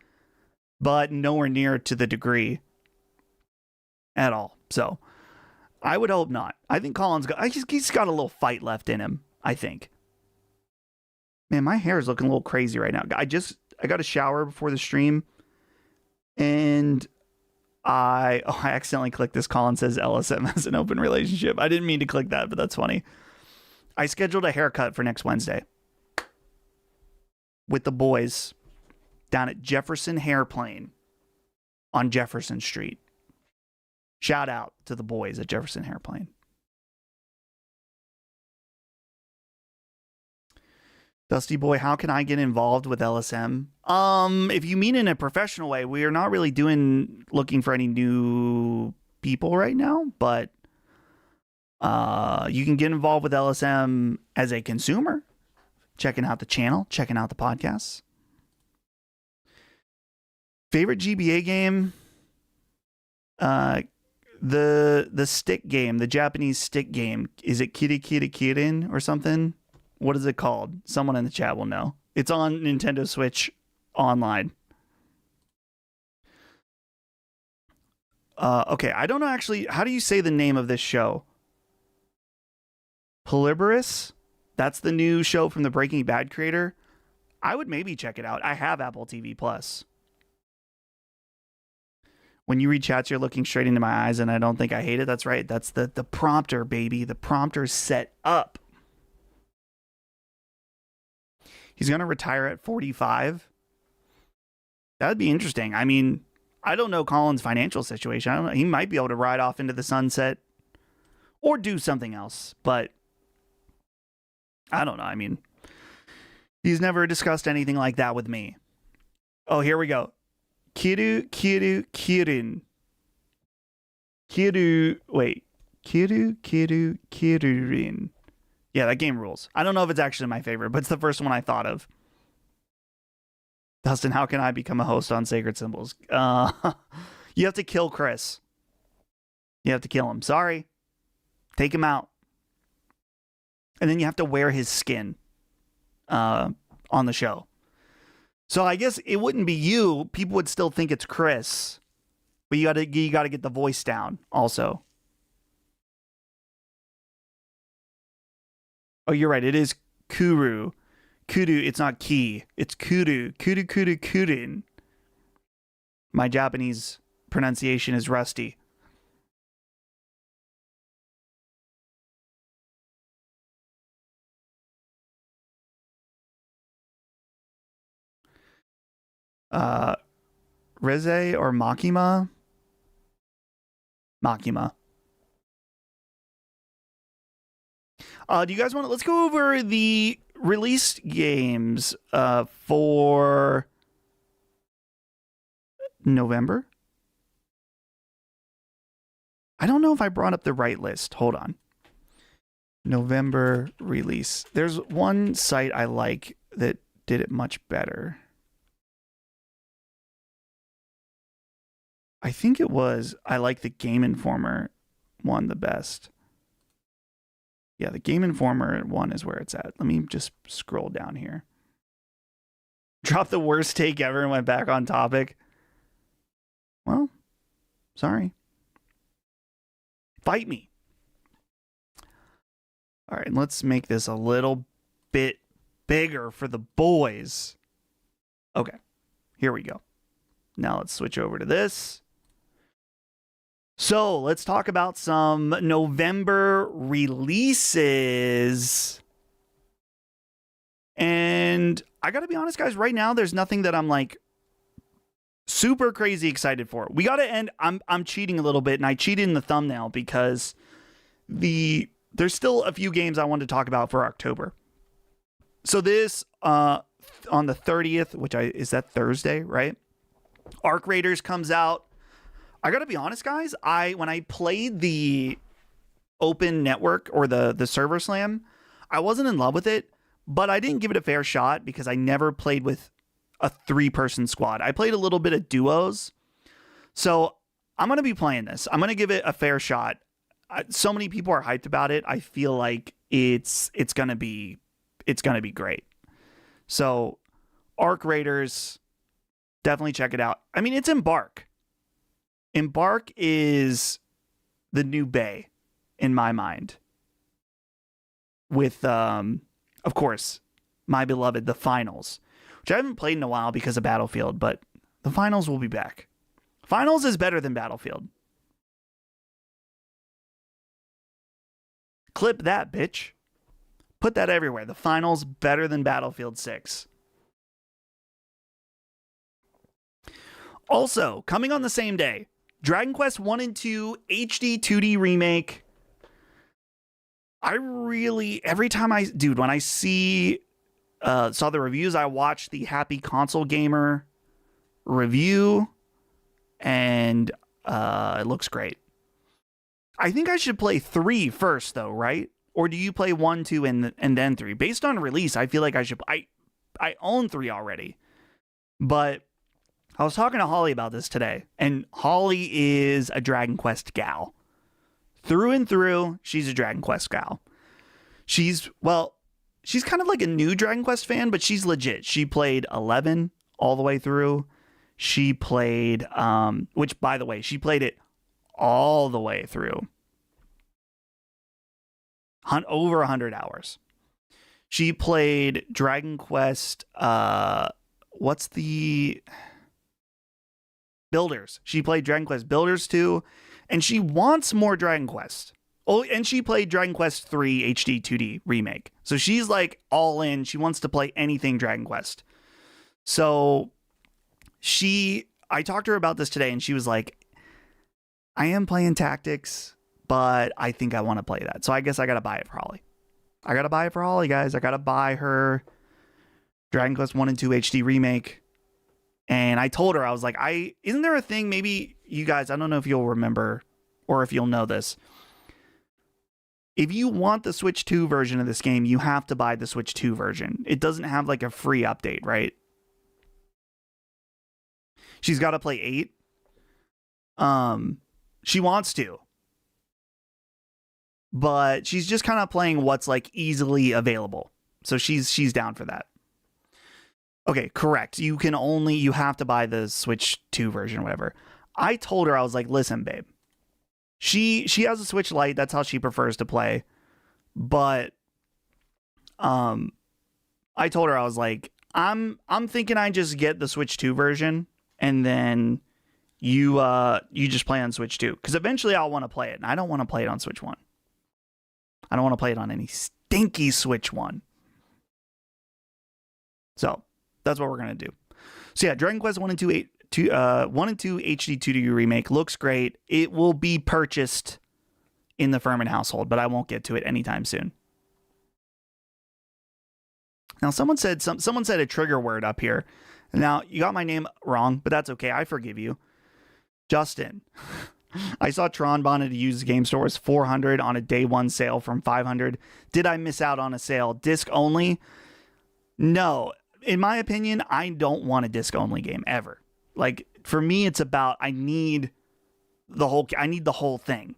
but nowhere near to the degree at all. So I would hope not. I think he's got a little fight left in him, I think. Man, my hair is looking a little crazy right now. I got a shower before the stream, and I accidentally clicked this. Colin says LSM has an open relationship. I didn't mean to click that, but that's funny. I scheduled a haircut for next Wednesday with the boys down at Jefferson Hairplane on Jefferson Street. Shout out to the boys at Jefferson Hairplane. Dusty Boy, how can I get involved with LSM? If you mean in a professional way, we are not really looking for any new people right now, but you can get involved with LSM as a consumer, checking out the channel, checking out the podcasts. Favorite GBA game? The stick game, the Japanese stick game. Is it Kiri Kiri Kirin or something? What is it called? Someone in the chat will know. It's on Nintendo Switch Online. Okay, I don't know actually. How do you say the name of this show? Polybius? That's the new show from the Breaking Bad creator. I would maybe check it out. I have Apple TV Plus. When you read chats, you're looking straight into my eyes, and I don't think I hate it. That's right. That's the prompter, baby. The prompter's set up. He's going to retire at 45. That would be interesting. I mean, I don't know Colin's financial situation. I don't know. He might be able to ride off into the sunset or do something else, but I don't know. I mean, he's never discussed anything like that with me. Oh, here we go. Kirin. Kirin. Yeah, that game rules. I don't know if it's actually my favorite, but it's the first one I thought of. Dustin, how can I become a host on Sacred Symbols? You have to kill Chris. You have to kill him. Sorry. Take him out. And then you have to wear his skin on the show. So I guess it wouldn't be you. People would still think it's Chris. But you gotta get the voice down also. Oh, you're right. It is Kuru. Kuru, it's not Ki. It's Kuru. Kurin. My Japanese pronunciation is rusty. Reze or Makima? Makima. Do you guys want to... Let's go over the released games for November. I don't know if I brought up the right list. Hold on. November release. There's one site I like that did it much better. I think it was... I like the Game Informer one the best. Yeah, the Game Informer one is where it's at. Let me just scroll down here. Drop the worst take ever and went back on topic. Well, sorry. Fight me. All right, let's make this a little bit bigger for the boys. Okay, here we go. Now let's switch over to this. So let's talk about some November releases. And I got to be honest, guys, right now, there's nothing that I'm like super crazy excited for. We got to end. I'm cheating a little bit, and I cheated in the thumbnail because there's still a few games I wanted to talk about for October. So this, on the 30th, is that Thursday, right? Arc Raiders comes out. I gotta be honest, guys. When I played the open network or the server slam, I wasn't in love with it, but I didn't give it a fair shot because I never played with a 3-person squad. I played a little bit of duos, so I'm gonna be playing this. I'm gonna give it a fair shot. So many people are hyped about it. I feel like it's gonna be great. So, Arc Raiders, definitely check it out. I mean, it's Embark. Embark is the new Bay in my mind. With, of course, my beloved, the finals, which I haven't played in a while because of Battlefield, but the finals will be back. Finals is better than Battlefield. Clip that, bitch. Put that everywhere. The finals better than Battlefield 6. Also, coming on the same day, Dragon Quest 1 and 2 HD 2D remake. Every time when I saw the reviews, I watched the Happy Console Gamer review, and it looks great. I think I should play 3 first, though, right? Or do you play 1, 2, and then 3? Based on release, I feel like I should. I own 3 already, but I was talking to Holly about this today, and Holly is a Dragon Quest gal. Through and through, she's a Dragon Quest gal. She's kind of like a new Dragon Quest fan, but she's legit. She played 11 all the way through. She played, which, by the way, she played it all the way through. Over 100 hours. She played Dragon Quest, what's the... Builders. She played Dragon Quest Builders 2, and she wants more Dragon Quest. Oh, and she played Dragon Quest 3 HD 2D remake. So she's like all in. She wants to play anything Dragon Quest. So I talked to her about this today, and she was like, I am playing Tactics, but I think I want to play that. So I guess I got to buy it for Holly. I got to buy it for Holly, guys. I got to buy her Dragon Quest 1 and 2 HD remake. And I told her, I was like, isn't there a thing, maybe you guys, I don't know if you'll remember or if you'll know this. If you want the Switch 2 version of this game, you have to buy the Switch 2 version. It doesn't have like a free update, right? She's got to play 8. She wants to. But she's just kind of playing what's like easily available. So she's down for that. Okay, correct. You have to buy the Switch 2 version or whatever. I told her, I was like, listen, babe. She has a Switch Lite. That's how she prefers to play. But I told her, I was like, I'm thinking I just get the Switch 2 version, and then you just play on Switch 2. Because eventually I'll want to play it, and I don't want to play it on Switch 1. I don't want to play it on any stinky Switch 1. So that's what we're going to do. So yeah, Dragon Quest 1 and 2 HD 2D remake looks great. It will be purchased in the Furman household, but I won't get to it anytime soon. Now, someone said a trigger word up here. Now, you got my name wrong, but that's okay. I forgive you. Justin. I saw Tron Bond at a used game store was $400 on a day one sale from $500. Did I miss out on a sale? Disc only? No. In my opinion, I don't want a disc only game ever. Like, for me, it's about I need the whole thing.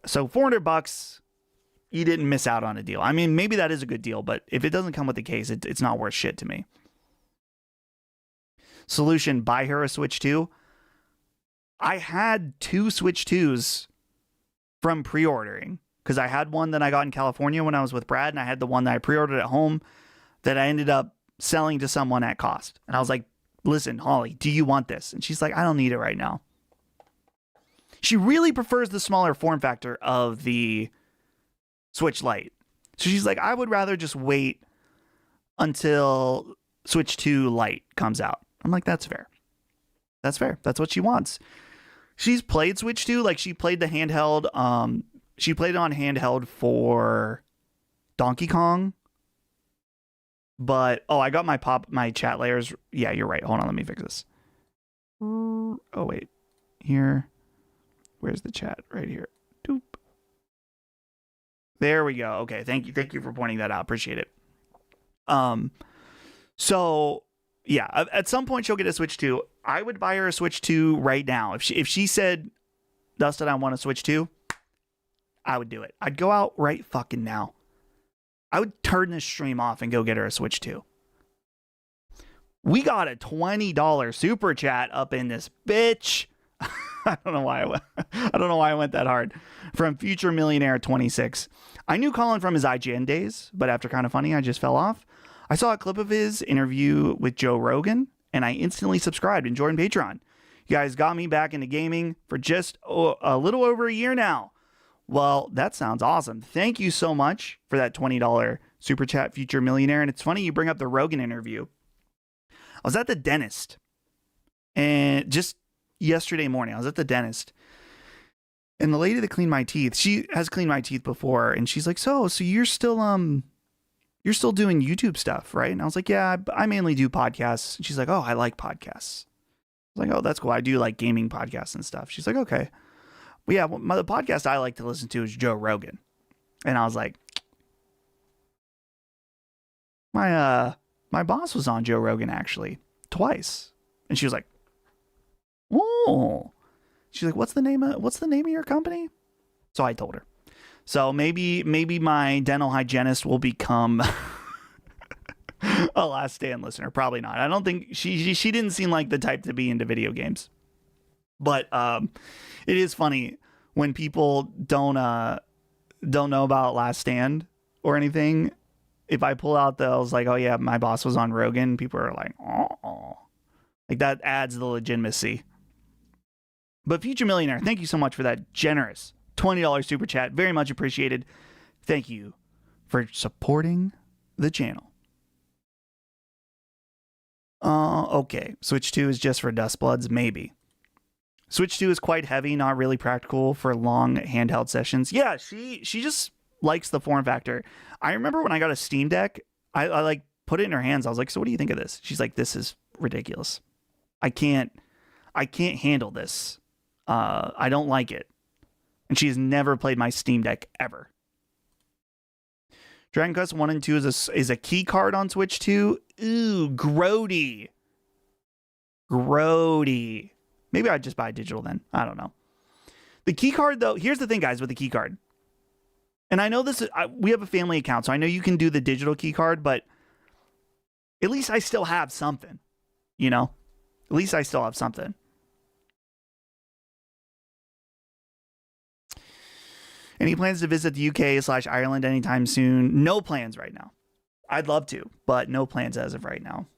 So $400, you didn't miss out on a deal. I mean, maybe that is a good deal, but if it doesn't come with the case, it's not worth shit to me. Solution, buy her a Switch 2. I had 2 Switch 2s from pre-ordering, because I had one that I got in California when I was with Brad, and I had the one that I pre-ordered at home that I ended up selling to someone at cost. And I was like, listen, Holly, do you want this? And she's like, I don't need it right now. She really prefers the smaller form factor of the Switch Lite. So she's like, I would rather just wait until Switch 2 Lite comes out. I'm like, that's fair. That's fair. That's what she wants. She's played Switch 2. Like, she played the handheld. She played it on handheld for Donkey Kong. But, I got my chat layers. Yeah, you're right. Hold on, let me fix this. Oh, wait. Here. Where's the chat? Right here. Doop. There we go. Okay, thank you. Thank you for pointing that out. Appreciate it. So, yeah, at some point she'll get a Switch 2. I would buy her a Switch 2 right now. If she said, Dustin, I want a Switch 2, I would do it. I'd go out right fucking now. I would turn this stream off and go get her a Switch 2. We got a $20 super chat up in this bitch. I don't know why I went that hard. From Future Millionaire 26. I knew Colin from his IGN days, but after Kind of Funny, I just fell off. I saw a clip of his interview with Joe Rogan, and I instantly subscribed and joined Patreon. You guys got me back into gaming for just a little over a year now. Well, that sounds awesome. Thank you so much for that $20 super chat, future millionaire. And it's funny you bring up the Rogan interview. I was at the dentist, and just yesterday morning, I was at the dentist, and the lady that cleaned my teeth, she has cleaned my teeth before, and she's like, so you're still doing YouTube stuff, right? And I was like, yeah, I mainly do podcasts. And she's like, oh, I like podcasts. I was like, oh, that's cool. I do like gaming podcasts and stuff. She's like, okay. Well, yeah, the podcast I like to listen to is Joe Rogan. And I was like, my boss was on Joe Rogan actually twice. And she was like, oh. She's like, what's the name of your company? So I told her. So maybe my dental hygienist will become a Last Stand listener. Probably not. I don't think she didn't seem like the type to be into video games. But it is funny when people don't know about Last Stand or anything. If I pull out those like, oh yeah, my boss was on Rogan, people are like, oh, like that adds the legitimacy. But Future Millionaire, thank you so much for that generous $20 super chat. Very much appreciated. Thank you for supporting the channel. Okay. Switch 2 is just for Dustbloods? Maybe. Switch 2 is quite heavy, not really practical for long handheld sessions. Yeah, she just likes the form factor. I remember when I got a Steam Deck, I like put it in her hands. I was like, so what do you think of this? She's like, this is ridiculous. I can't handle this. I don't like it. And she's never played my Steam Deck ever. Dragon Quest 1 and 2 is a key card on Switch 2. Ooh, grody. Maybe I'd just buy digital then. I don't know. The key card, though, here's the thing, guys, with the key card. And I know we have a family account, so I know you can do the digital key card, but at least I still have something, you know? At least I still have something. Any plans to visit the UK/Ireland anytime soon? No plans right now. I'd love to, but no plans as of right now.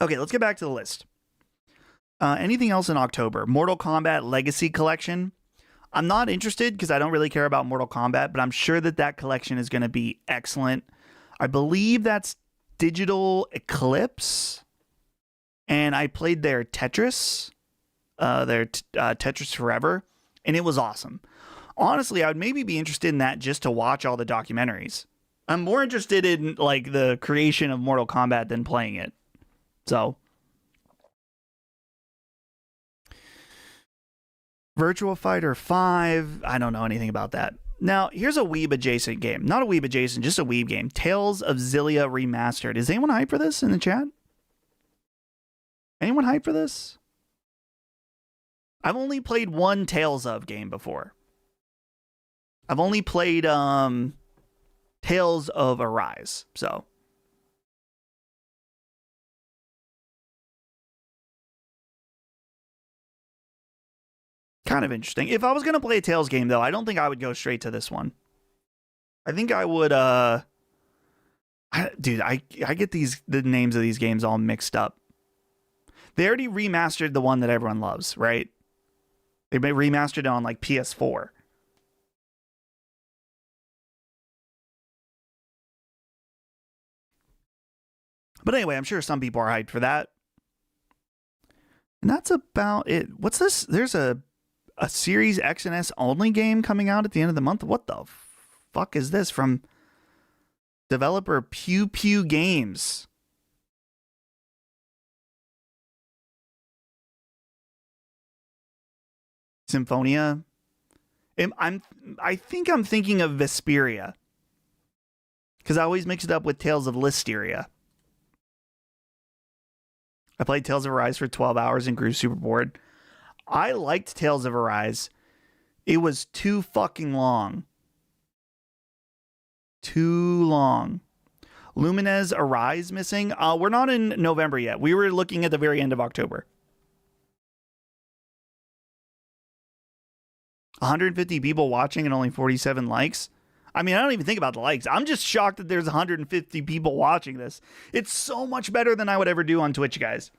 Okay, let's get back to the list. Anything else in October? Mortal Kombat Legacy Collection. I'm not interested because I don't really care about Mortal Kombat, but I'm sure that collection is going to be excellent. I believe that's Digital Eclipse. And I played their Tetris. Tetris Forever, and it was awesome. Honestly, I would maybe be interested in that just to watch all the documentaries. I'm more interested in like the creation of Mortal Kombat than playing it. So, Virtua Fighter 5, I don't know anything about that. Now, here's a Weeb adjacent game. Not a Weeb adjacent, just a Weeb game. Tales of Xillia Remastered. Is anyone hyped for this in the chat? Anyone hyped for this? I've only played one Tales of game before. I've only played Tales of Arise, so. Kind of interesting. If I was going to play a Tales game, though, I don't think I would go straight to this one. I think I would, dude, I get the names of these games all mixed up. They already remastered the one that everyone loves, right? They remastered it on like PS4. But anyway, I'm sure some people are hyped for that. And that's about it. What's this? There's a Series X and S only game coming out at the end of the month. What the fuck is this from developer Pew Pew Games? Symphonia. I think I'm thinking of Vesperia, because I always mix it up with Tales of Listeria. I played Tales of Arise for 12 hours and grew super bored. I liked Tales of Arise. It was too fucking long. Too long. Lumines Arise missing. We're not in November yet. We were looking at the very end of October. 150 people watching and only 47 likes. I mean, I don't even think about the likes. I'm just shocked that there's 150 people watching this. It's so much better than I would ever do on Twitch, guys.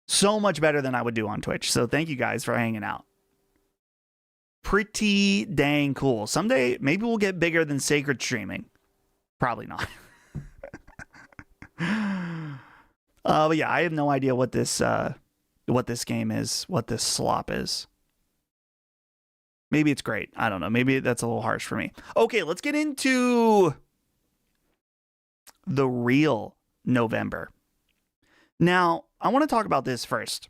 So much better than I would do on Twitch. So thank you guys for hanging out. Pretty dang cool. Someday, maybe we'll get bigger than Sacred streaming. Probably not. But yeah, I have no idea what this game is, what this slop is. Maybe it's great. I don't know. Maybe that's a little harsh for me. Okay, let's get into the real November. Now, I want to talk about this first.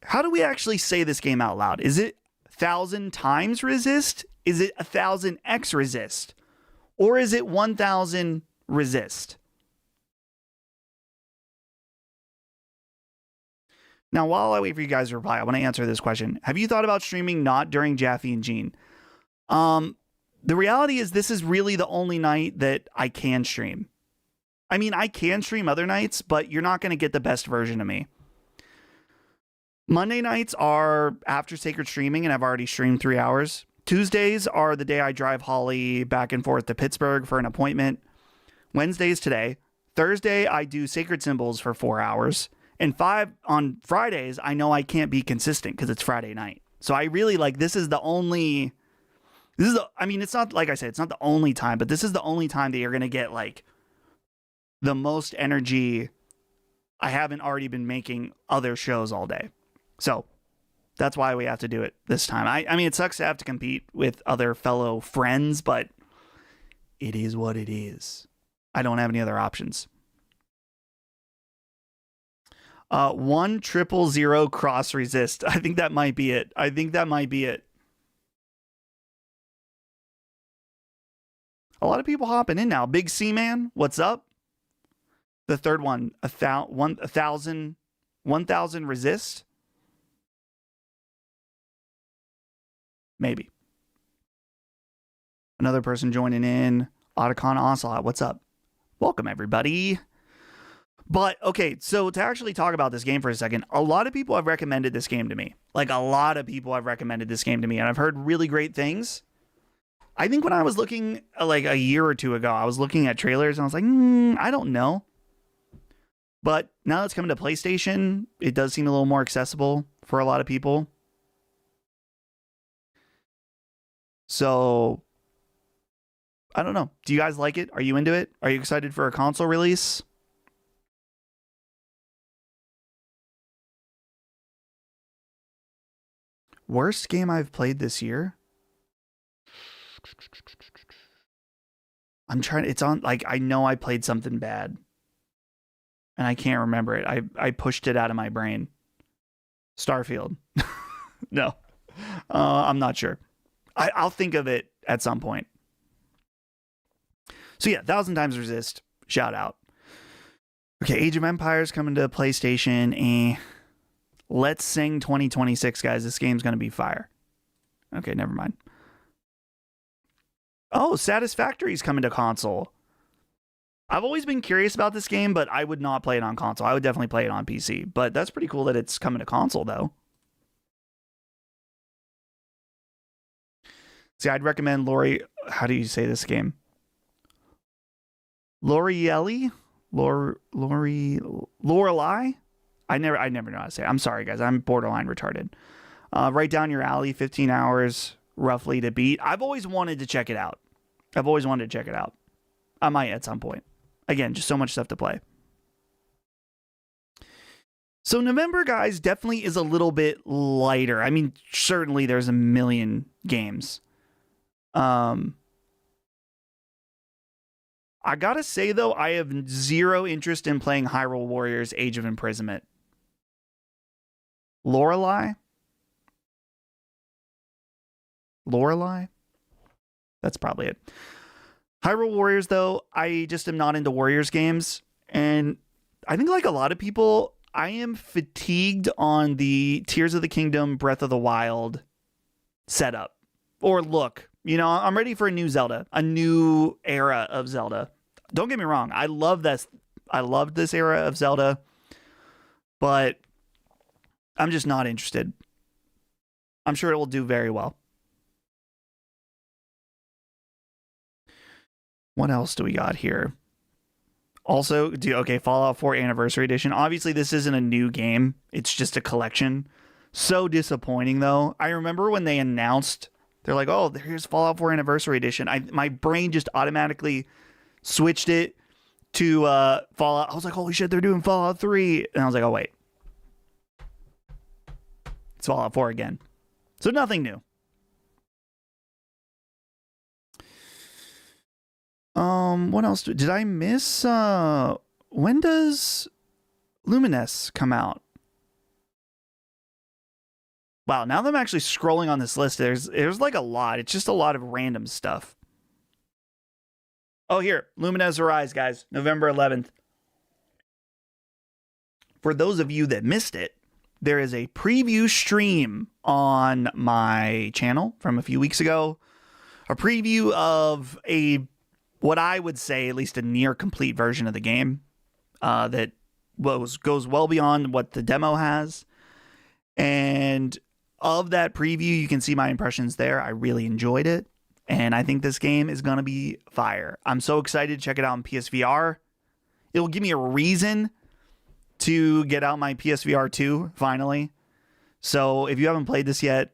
How do we actually say this game out loud? Is it 1,000 times resist? Is it 1,000x resist? Or is it 1,000 resist? Now, while I wait for you guys to reply, I want to answer this question. Have you thought about streaming not during Jaffe and Gene? The reality is this is really the only night that I can stream. I mean, I can stream other nights, but you're not going to get the best version of me. Monday nights are after Sacred streaming, and I've already streamed 3 hours. Tuesdays are the day I drive Holly back and forth to Pittsburgh for an appointment. Wednesday's today. Thursday, I do Sacred Symbols for 4 hours. And on Fridays, I know I can't be consistent because it's Friday night. So I really it's not, like I said, it's not the only time, but this is the only time that you're going to get like the most energy. I haven't already been making other shows all day. So that's why we have to do it this time. I mean, it sucks to have to compete with other fellow friends, but it is what it is. I don't have any other options. 1,000 cross resist. I think that might be it. A lot of people hopping in now. Big C Man, what's up? The third one, 1,000 resist. Maybe. Another person joining in. Otacon Ocelot, what's up? Welcome, everybody. But, okay, so to actually talk about this game for a second, a lot of people have recommended this game to me. Like, a lot of people have recommended this game to me, and I've heard really great things. I think when I was looking, like, a year or two ago, I was looking at trailers, and I was like, I don't know. But now it's coming to PlayStation, it does seem a little more accessible for a lot of people. So, I don't know. Do you guys like it? Are you into it? Are you excited for a console release? Worst game I've played this year? It's on, like, I know I played something bad. And I can't remember it. I pushed it out of my brain. Starfield. No. I'm not sure. I'll think of it at some point. So yeah, 1,000 times resist. Shout out. Okay, Age of Empires coming to PlayStation. Let's sing 2026, guys. This game's going to be fire. Okay, never mind. Oh, Satisfactory's coming to console. I've always been curious about this game, but I would not play it on console. I would definitely play it on PC. But that's pretty cool that it's coming to console, though. See, I'd recommend Lori... How do you say this game? Lorelei? I never know how to say it. I'm sorry, guys. I'm borderline retarded. Right down your alley, 15 hours roughly to beat. I've always wanted to check it out. I might at some point. Again, just so much stuff to play. So November, guys, definitely is a little bit lighter. I mean, certainly there's a million games. I gotta say, though, I have zero interest in playing Hyrule Warriors Age of Imprisonment. Lorelei? That's probably it. Hyrule Warriors, though, I just am not into Warriors games. And I think, like a lot of people, I am fatigued on the Tears of the Kingdom, Breath of the Wild setup. Or look. You know, I'm ready for a new Zelda. A new era of Zelda. Don't get me wrong. I love this. I loved this era of Zelda. But I'm just not interested. I'm sure it will do very well. What else do we got here? Also, Fallout 4 Anniversary Edition. Obviously, this isn't a new game. It's just a collection. So disappointing, though. I remember when they announced, they're like, oh, here's Fallout 4 Anniversary Edition. My brain just automatically switched it to Fallout. I was like, holy shit, they're doing Fallout 3. And I was like, oh, wait. It's Fallout 4 again. So nothing new. What else? Did I miss? When does Lumines come out? Wow, now that I'm actually scrolling on this list, there's like a lot. It's just a lot of random stuff. Oh, here, Lumines Arise, guys, November 11th. For those of you that missed it, there is a preview stream on my channel from a few weeks ago. A preview of what I would say, at least a near complete version of the game that goes well beyond what the demo has. And of that preview, you can see my impressions there. I really enjoyed it. And I think this game is going to be fire. I'm so excited to check it out on PSVR. It will give me a reason to get out my PSVR 2 finally. So if you haven't played this yet,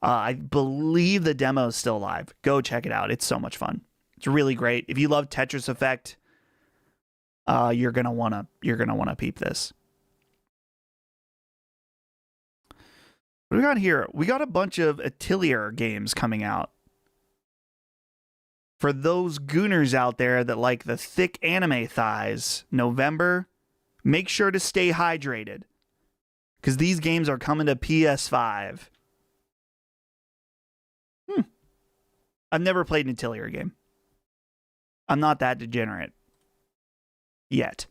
I believe the demo is still live. Go check it out. It's so much fun. It's really great. If you love Tetris Effect, you're gonna wanna peep this. What do we got here? We got a bunch of Atelier games coming out. For those gooners out there that like the thick anime thighs, November, make sure to stay hydrated. Because these games are coming to PS5. I've never played an Atelier game. I'm not that degenerate. Yet.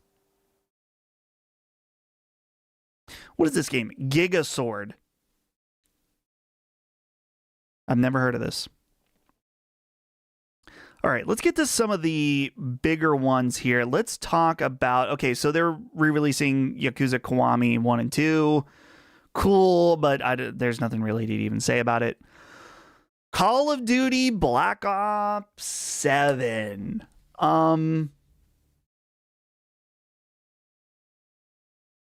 What is this game? Giga Sword. I've never heard of this. All right, let's get to some of the bigger ones here. Let's talk about... Okay, so they're re-releasing Yakuza Kiwami 1 and 2. Cool, but there's nothing really to even say about it. Call of Duty Black Ops 7.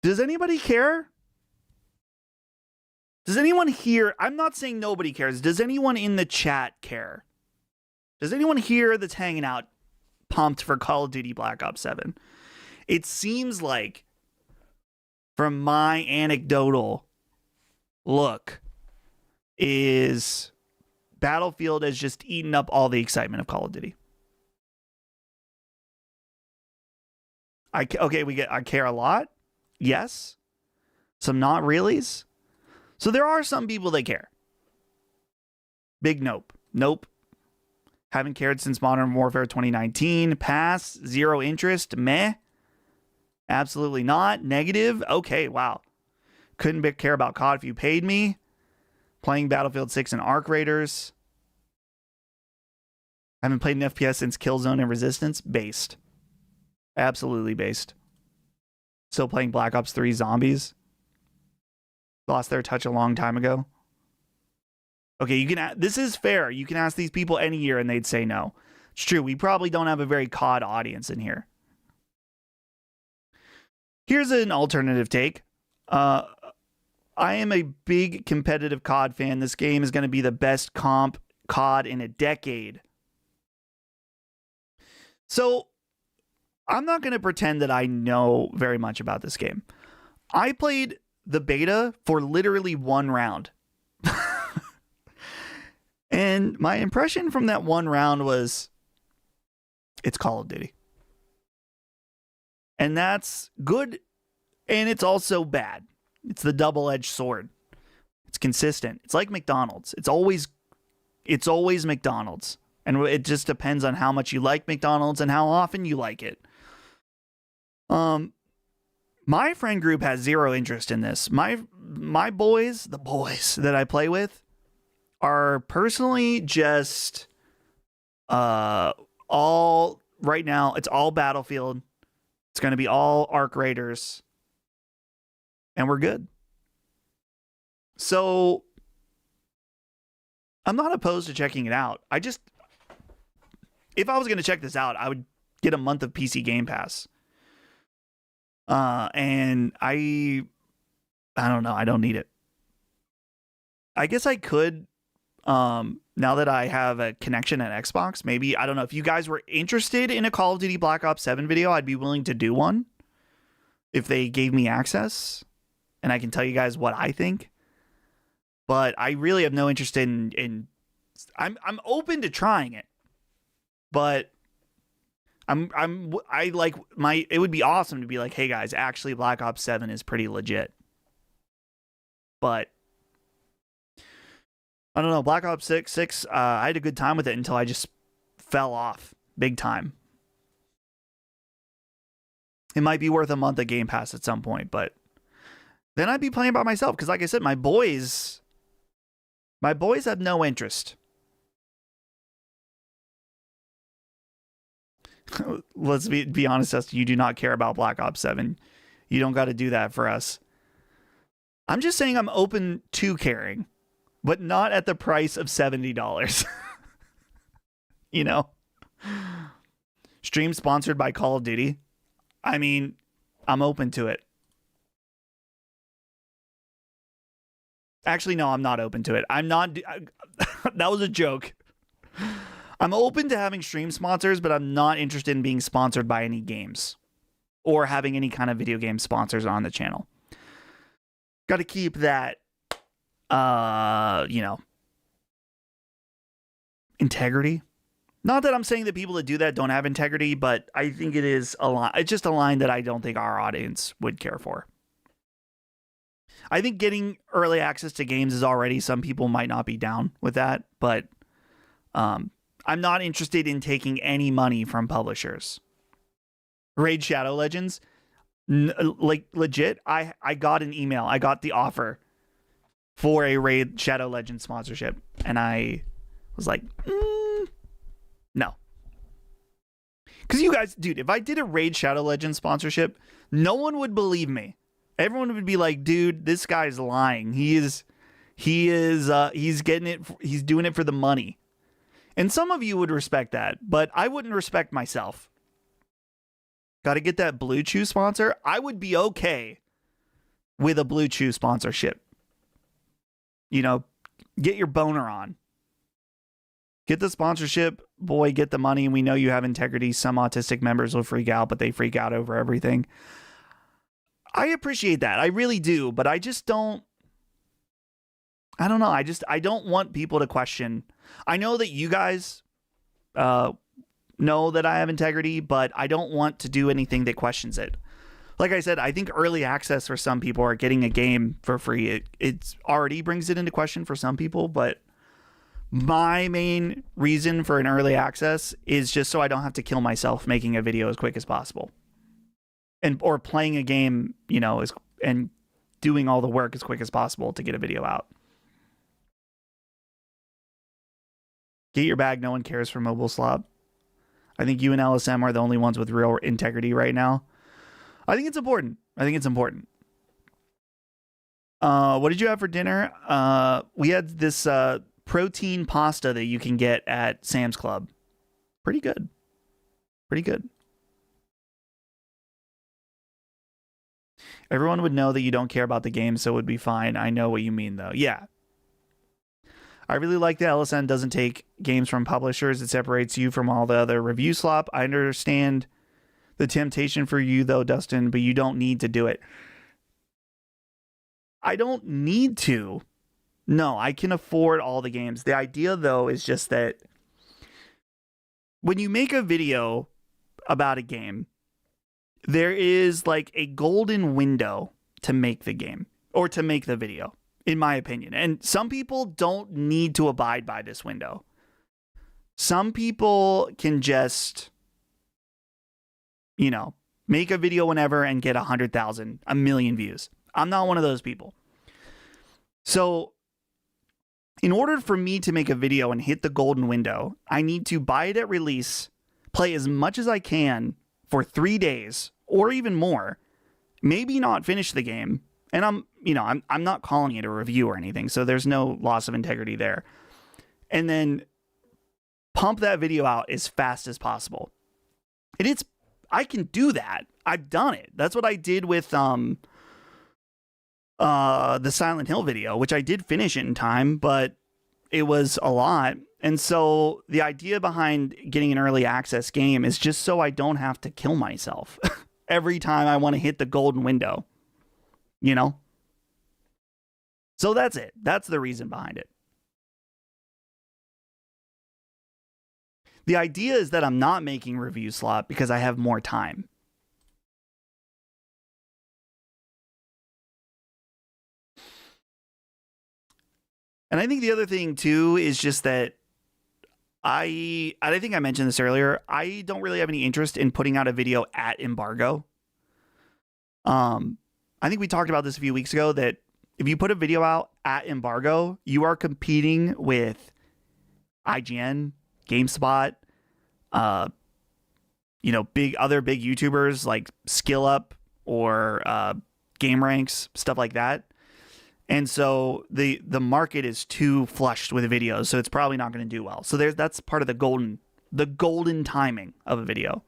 Does anybody care? Does anyone here? I'm not saying nobody cares. Does anyone in the chat care? Does anyone here that's hanging out pumped for Call of Duty Black Ops 7? It seems like, from my anecdotal look, is Battlefield has just eaten up all the excitement of Call of Duty. I care a lot. Yes. Some not reallys. So there are some people that care. Big nope. Nope. Haven't cared since Modern Warfare 2019. Pass. Zero interest. Meh. Absolutely not. Negative. Okay, wow. Couldn't care about COD if you paid me. Playing Battlefield 6 and Arc Raiders. Haven't played an FPS since Killzone and Resistance. Based. Absolutely based. Still playing Black Ops 3 Zombies. Lost their touch a long time ago. Okay, you can. This is fair. You can ask these people any year and they'd say no. It's true. We probably don't have a very COD audience in here. Here's an alternative take. I am a big competitive COD fan. This game is going to be the best comp COD in a decade. So I'm not going to pretend that I know very much about this game. I played the beta for literally one round. And my impression from that one round was, it's Call of Duty. And that's good, and it's also bad. It's the double-edged sword. It's consistent. It's like McDonald's. It's always McDonald's. And it just depends on how much you like McDonald's and how often you like it. My friend group has zero interest in this. My boys, the boys that I play with, are personally just all right now. It's all Battlefield. It's going to be all Arc Raiders, and we're good. So I'm not opposed to checking it out. if I was going to check this out, I would get a month of PC Game Pass. And I don't know. I don't need it. I guess I could, now that I have a connection at Xbox, maybe, I don't know, if you guys were interested in a Call of Duty Black Ops 7 video, I'd be willing to do one if they gave me access, and I can tell you guys what I think. But I really have no interest in I'm open to trying it, but I like it would be awesome to be like, hey guys, actually Black Ops 7 is pretty legit. But I don't know, Black Ops 6, I had a good time with it until I just fell off big time. It might be worth a month of Game Pass at some point, but then I'd be playing by myself because, like I said, my boys have no interest. Let's be honest, Dustin, you do not care about Black Ops 7. You don't got to do that for us. I'm just saying I'm open to caring, but not at the price of $70. You know? Stream sponsored by Call of Duty. I mean, I'm open to it. Actually, no, I'm not open to it. I'm not. That was a joke. I'm open to having stream sponsors, but I'm not interested in being sponsored by any games or having any kind of video game sponsors on the channel. Got to keep that, integrity. Not that I'm saying that people that do that don't have integrity, but I think it is a line. It's just a line that I don't think our audience would care for. I think getting early access to games is already, some people might not be down with that, but I'm not interested in taking any money from publishers. Raid Shadow Legends, like legit, I got an email. I got the offer for a Raid Shadow Legends sponsorship, and I was like, no. Because you guys, dude, if I did a Raid Shadow Legends sponsorship, no one would believe me. Everyone would be like, dude, this guy's lying. He's getting it. He's doing it for the money. And some of you would respect that, but I wouldn't respect myself. Got to get that Blue Chew sponsor. I would be okay with a Blue Chew sponsorship. You know, get your boner on. Get the sponsorship, boy, get the money. We know you have integrity. Some autistic members will freak out, but they freak out over everything. I appreciate that. I really do, but I just don't. I don't know. I don't want people to question. I know that you guys know that I have integrity, but I don't want to do anything that questions it. Like I said, I think early access for some people, or getting a game for free, it already brings it into question for some people, but my main reason for an early access is just so I don't have to kill myself making a video as quick as possible. Or playing a game, and doing all the work as quick as possible to get a video out. Get your bag. No one cares for Mobile Slob. I think you and LSM are the only ones with real integrity right now. I think it's important. What did you have for dinner? We had this protein pasta that you can get at Sam's Club. Pretty good. Everyone would know that you don't care about the game, so it would be fine. I know what you mean, though. Yeah. I really like that LSN doesn't take games from publishers. It separates you from all the other review slop. I understand the temptation for you, though, Dustin, but you don't need to do it. I don't need to. No, I can afford all the games. The idea, though, is just that when you make a video about a game, there is like a golden window to make the game or to make the video, in my opinion. And some people don't need to abide by this window. Some people can just, make a video whenever and get 100,000, 1 million views. I'm not one of those people. So in order for me to make a video and hit the golden window, I need to buy it at release, play as much as I can for 3 days or even more, maybe not finish the game. And I'm not calling it a review or anything, so there's no loss of integrity there. And then pump that video out as fast as possible. And I can do that. I've done it. That's what I did with the Silent Hill video, which I did finish it in time, but it was a lot. And so the idea behind getting an early access game is just so I don't have to kill myself every time I want to hit the golden window, you know? So that's it. That's the reason behind it. The idea is that I'm not making review slot because I have more time. And I think the other thing too is just that I think I mentioned this earlier. I don't really have any interest in putting out a video at embargo. I think we talked about this a few weeks ago that if you put a video out at embargo, you are competing with IGN, GameSpot, other big YouTubers like SkillUp or GameRanks, stuff like that. And so the market is too flushed with videos, so it's probably not going to do well. So that's part of the golden timing of a video.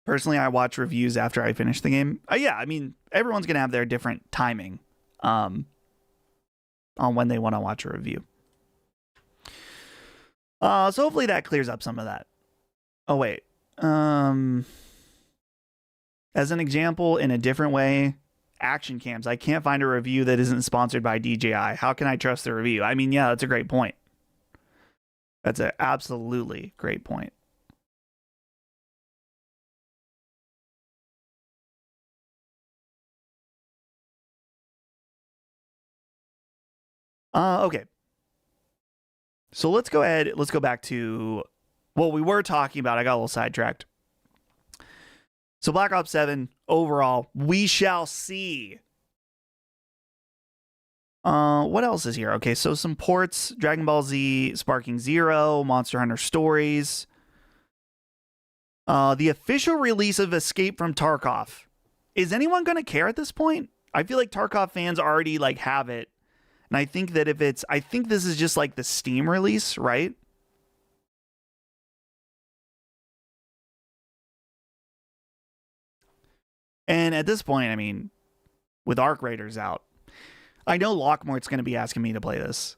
Personally, I watch reviews after I finish the game. Yeah, I mean, everyone's going to have their different timing on when they want to watch a review. So hopefully that clears up some of that. Oh, wait. As an example, in a different way, action cams. I can't find a review that isn't sponsored by DJI. How can I trust the review? I mean, yeah, that's a great point. That's an absolutely great point. Okay. So let's go ahead. Let's go back to what we were talking about. I got a little sidetracked. So Black Ops 7, overall, we shall see. What else is here? Okay, so some ports. Dragon Ball Z, Sparking Zero, Monster Hunter Stories. The official release of Escape from Tarkov. Is anyone going to care at this point? I feel like Tarkov fans already have it. And I think that I think this is just like the Steam release, right? And at this point, I mean, with Arc Raiders out, I know Lockmort's going to be asking me to play this.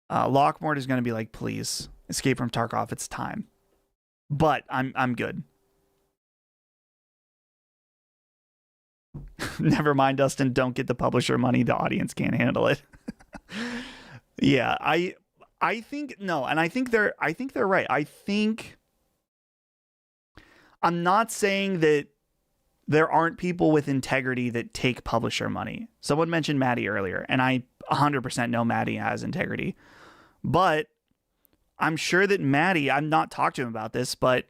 Lockmort is going to be like, please, Escape from Tarkov, it's time. But I'm good. Never mind, Dustin, don't get the publisher money. The audience can't handle it. Yeah, I think no, and I think they're right. I'm not saying that there aren't people with integrity that take publisher money. Someone mentioned Maddie earlier, and I 100% know Maddie has integrity. But I'm sure that Maddie, I've not talked to him about this, but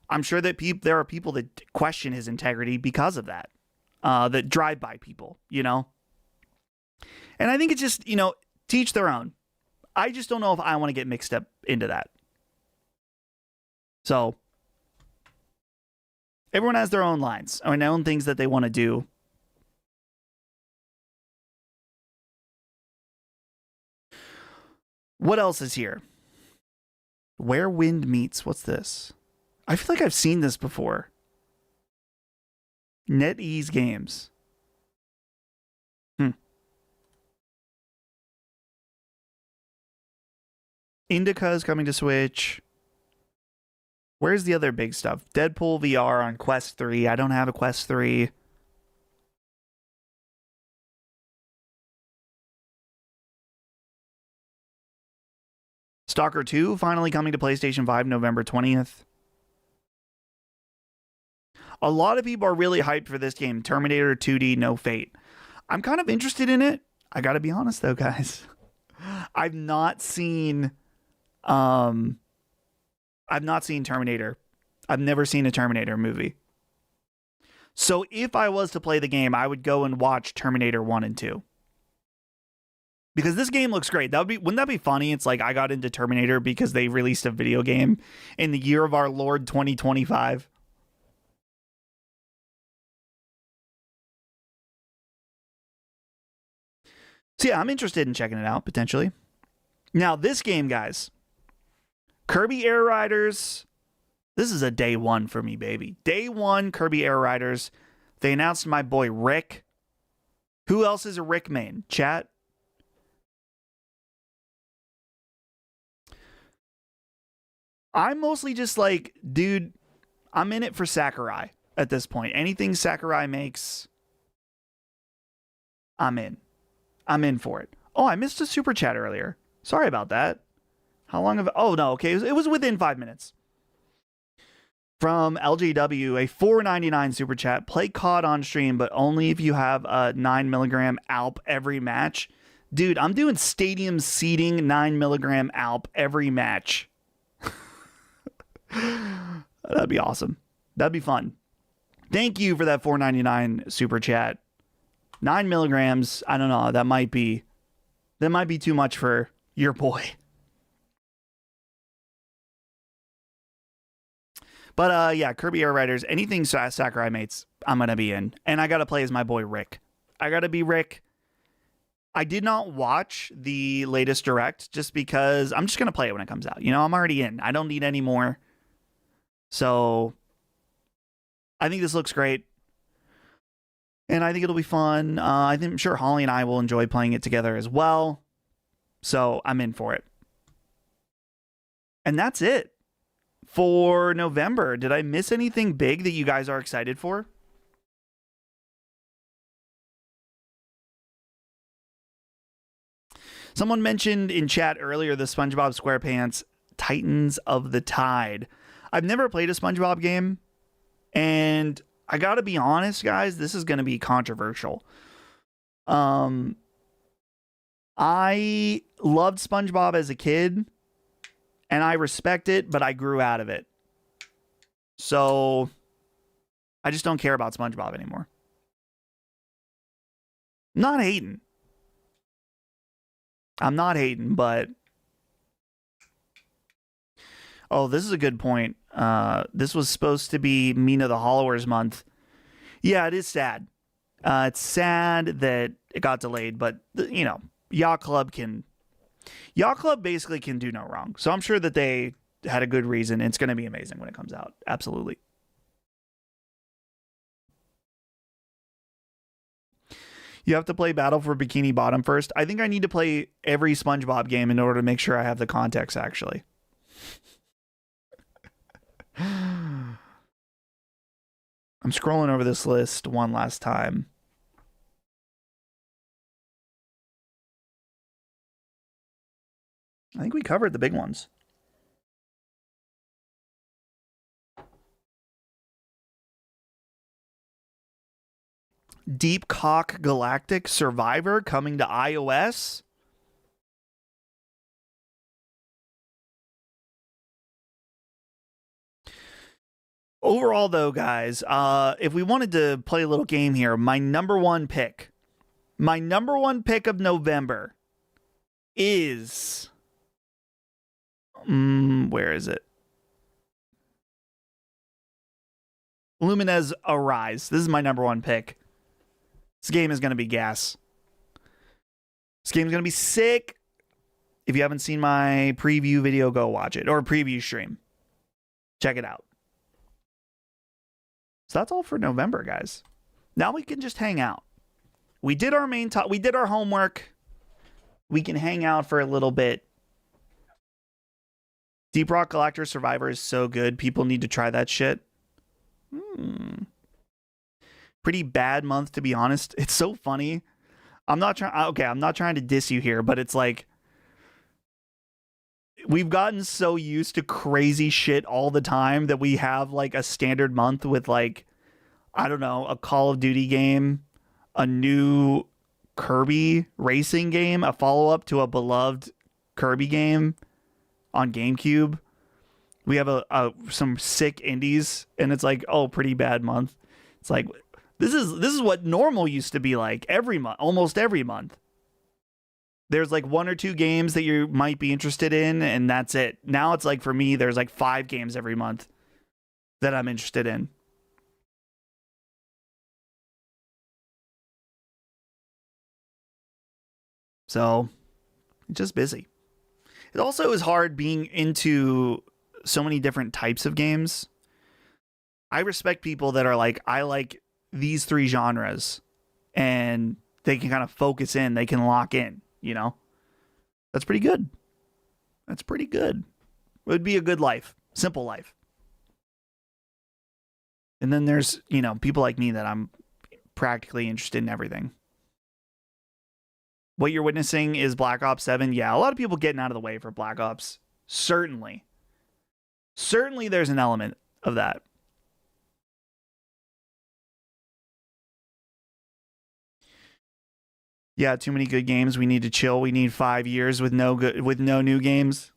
I'm sure that there are people that question his integrity because of that. That drive by people, you know? And I think it's just, teach their own. I just don't know if I want to get mixed up into that. So, everyone has their own lines, or their own things that they want to do. What else is here? Where Wind Meets. What's this? I feel like I've seen this before. NetEase Games. Indica is coming to Switch. Where's the other big stuff? Deadpool VR on Quest 3. I don't have a Quest 3. Stalker 2 finally coming to PlayStation 5 November 20th. A lot of people are really hyped for this game. Terminator 2D No Fate. I'm kind of interested in it. I gotta be honest though, guys. I've not seen Terminator. I've never seen a Terminator movie. So if I was to play the game, I would go and watch Terminator 1 and 2. Because this game looks great. Wouldn't that be funny? It's like I got into Terminator because they released a video game in the year of our Lord 2025. So yeah, I'm interested in checking it out potentially. Now this game, guys, Kirby Air Riders. This is a day one for me, baby. Day one, Kirby Air Riders. They announced my boy Rick. Who else is a Rick main? Chat. I'm mostly just like, dude, I'm in it for Sakurai at this point. Anything Sakurai makes, I'm in. I'm in for it. Oh, I missed a super chat earlier. Sorry about that. How long have... Oh, no, okay. It was within 5 minutes. From LJW, a $4.99 super chat. Play COD on stream, but only if you have a 9 milligram ALP every match. Dude, I'm doing stadium seating 9 milligram ALP every match. That'd be awesome. That'd be fun. Thank you for that $4.99 super chat. 9 milligrams. I don't know. That might be too much for your boy. But yeah, Kirby Air Riders, anything Sakurai mates, I'm going to be in. And I got to play as my boy Rick. I got to be Rick. I did not watch the latest direct just because I'm just going to play it when it comes out. You know, I'm already in. I don't need any more. So I think this looks great. And I think it'll be fun. I'm sure Holly and I will enjoy playing it together as well. So I'm in for it. And that's it for November. Did I miss anything big that you guys are excited for? Someone mentioned in chat earlier the SpongeBob SquarePants Titans of the Tide. I've never played a SpongeBob game, and I gotta be honest, guys, this is gonna be controversial. I loved SpongeBob as a kid, and I respect it, but I grew out of it. So I just don't care about SpongeBob anymore. Not hating. I'm not hating, but... Oh, this is a good point. This was supposed to be Mina the Hollowers month. Yeah, it is sad. It's sad that it got delayed, but, you know, Yacht Club basically can do no wrong. So I'm sure that they had a good reason. It's going to be amazing when it comes out. Absolutely. You have to play Battle for Bikini Bottom first. I think I need to play every SpongeBob game in order to make sure I have the context, actually. I'm scrolling over this list one last time. I think we covered the big ones. Deep Cock Galactic Survivor coming to iOS. Overall, though, guys, if we wanted to play a little game here, my number one pick of November is... where is it? Lumines Arise. This is my number one pick. This game is going to be gas. This game is going to be sick. If you haven't seen my preview video, go watch it. Or preview stream. Check it out. So that's all for November, guys. Now we can just hang out. We did our we did our homework. We can hang out for a little bit. Deep Rock Galactic Survivor is so good. People need to try that shit. Pretty bad month, to be honest. It's so funny. I'm not trying to diss you here, but it's like we've gotten so used to crazy shit all the time that we have like a standard month with like, I don't know, a Call of Duty game, a new Kirby racing game, a follow-up to a beloved Kirby game on GameCube. We have some sick indies, and it's like, oh, pretty bad month. It's like this is what normal used to be like every month, almost every month. There's like 1 or 2 games that you might be interested in, and that's it. Now it's like, for me, there's like 5 games every month that I'm interested in. So, just busy. It also is hard being into so many different types of games. I respect people that are like, I like these 3 genres, and they can kind of focus in, they can lock in, you know? That's pretty good. That's pretty good. It would be a good life, simple life. And then there's, people like me that I'm practically interested in everything. What you're witnessing is Black Ops 7. Yeah, a lot of people getting out of the way for Black Ops. Certainly. Certainly there's an element of that. Yeah, too many good games. We need to chill. We need 5 years with no new games.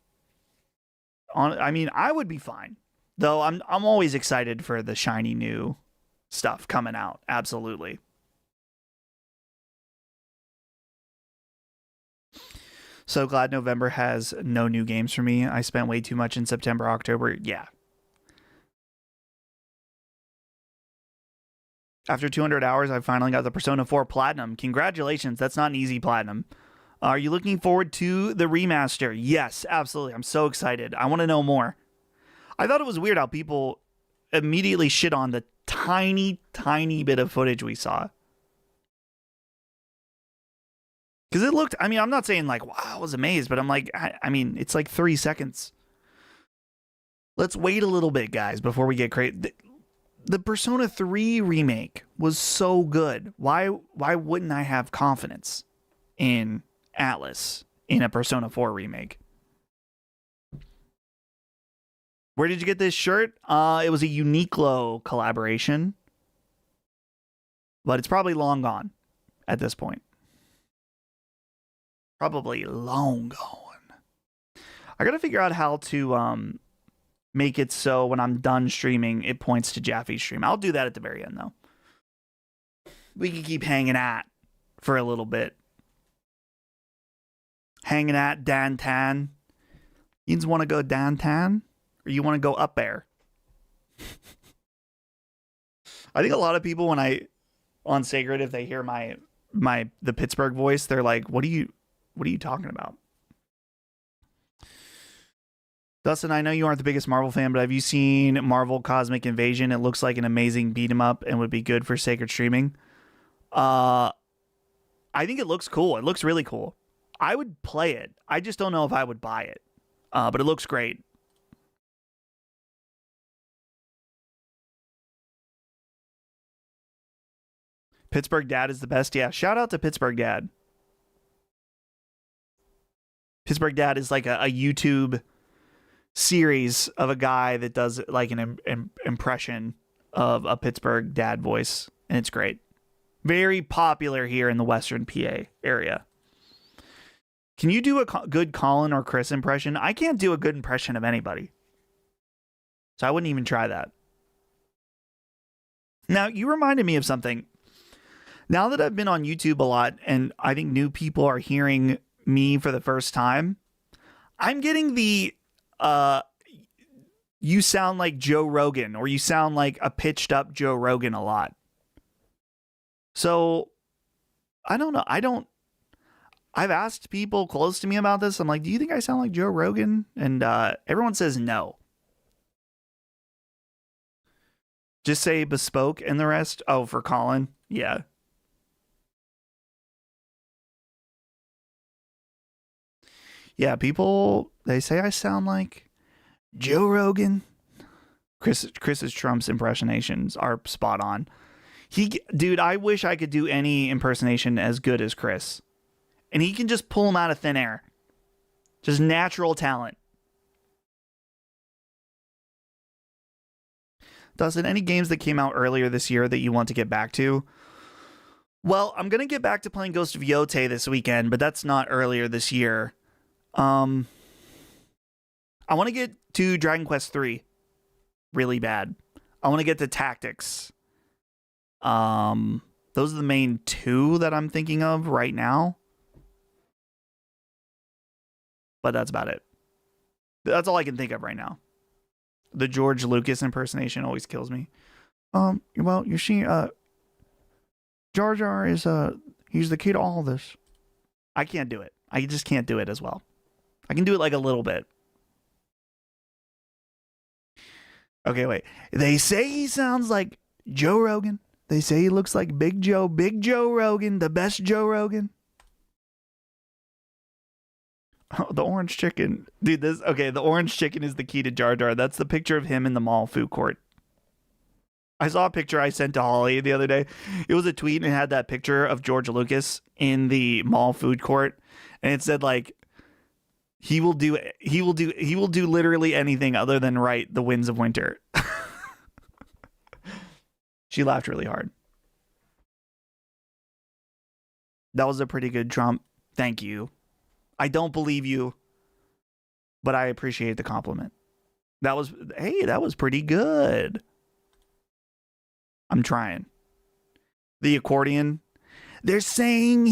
I would be fine. Though I'm always excited for the shiny new stuff coming out. Absolutely. So glad November has no new games for me. I spent way too much in September, October. Yeah. After 200 hours, I finally got the Persona 4 Platinum. Congratulations. That's not an easy Platinum. Are you looking forward to the remaster? Yes, absolutely. I'm so excited. I want to know more. I thought it was weird how people immediately shit on the tiny, tiny bit of footage we saw. Because it looked, I'm not saying like, wow, I was amazed, but I'm like, it's like 3 seconds. Let's wait a little bit, guys, before we get crazy. The Persona 3 remake was so good. Why wouldn't I have confidence in Atlas in a Persona 4 remake? Where did you get this shirt? It was a Uniqlo collaboration, but it's probably long gone at this point. Probably long gone. I gotta figure out how to make it so when I'm done streaming, it points to Jaffe's stream. I'll do that at the very end, though. We can keep hanging at for a little bit. Hanging at downtown. You just want to go downtown? Or you want to go up there? I think a lot of people, when on Sacred, if they hear the Pittsburgh voice, they're like, what are you talking about? Dustin, I know you aren't the biggest Marvel fan, but have you seen Marvel Cosmic Invasion? It looks like an amazing beat 'em up and would be good for Sacred streaming. I think it looks cool. It looks really cool. I would play it. I just don't know if I would buy it. But it looks great. Pittsburgh Dad is the best. Yeah, shout out to Pittsburgh Dad. Pittsburgh Dad is like a YouTube series of a guy that does like an impression of a Pittsburgh Dad voice, and it's great. Very popular here in the Western PA area. Can you do a good Colin or Chris impression? I can't do a good impression of anybody, so I wouldn't even try that. Now, you reminded me of something. Now that I've been on YouTube a lot, and I think new people are hearing me for the first time, I'm getting the you sound like Joe Rogan, or you sound like a pitched up Joe Rogan a lot. So I don't know. I've asked people close to me about this. I'm like, do you think I sound like Joe Rogan? And everyone says no. Just say bespoke and the rest. Oh, for Colin. Yeah. Yeah, people, they say I sound like Joe Rogan. Chris's Trump's impersonations are spot on. Dude, I wish I could do any impersonation as good as Chris. And he can just pull them out of thin air. Just natural talent. Dustin, any games that came out earlier this year that you want to get back to? Well, I'm going to get back to playing Ghost of Yotei this weekend, but that's not earlier this year. I want to get to Dragon Quest 3 really bad. I want to get to Tactics. Those are the main 2 that I'm thinking of right now. But that's about it. That's all I can think of right now. The George Lucas impersonation always kills me. Well, you see, Jar Jar is, he's the key to all this. I can't do it. I just can't do it as well. I can do it like a little bit. Okay, wait. They say he sounds like Joe Rogan. They say he looks like Big Joe Rogan, the best Joe Rogan. Oh, the orange chicken. Dude, the orange chicken is the key to Jar Jar. That's the picture of him in the mall food court. I saw a picture I sent to Holly the other day. It was a tweet and it had that picture of George Lucas in the mall food court. And it said like, he will do literally anything other than write The Winds of Winter. She laughed really hard. That was a pretty good Trump. Thank you. I don't believe you, but I appreciate the compliment. That was pretty good. I'm trying. The accordion. They're saying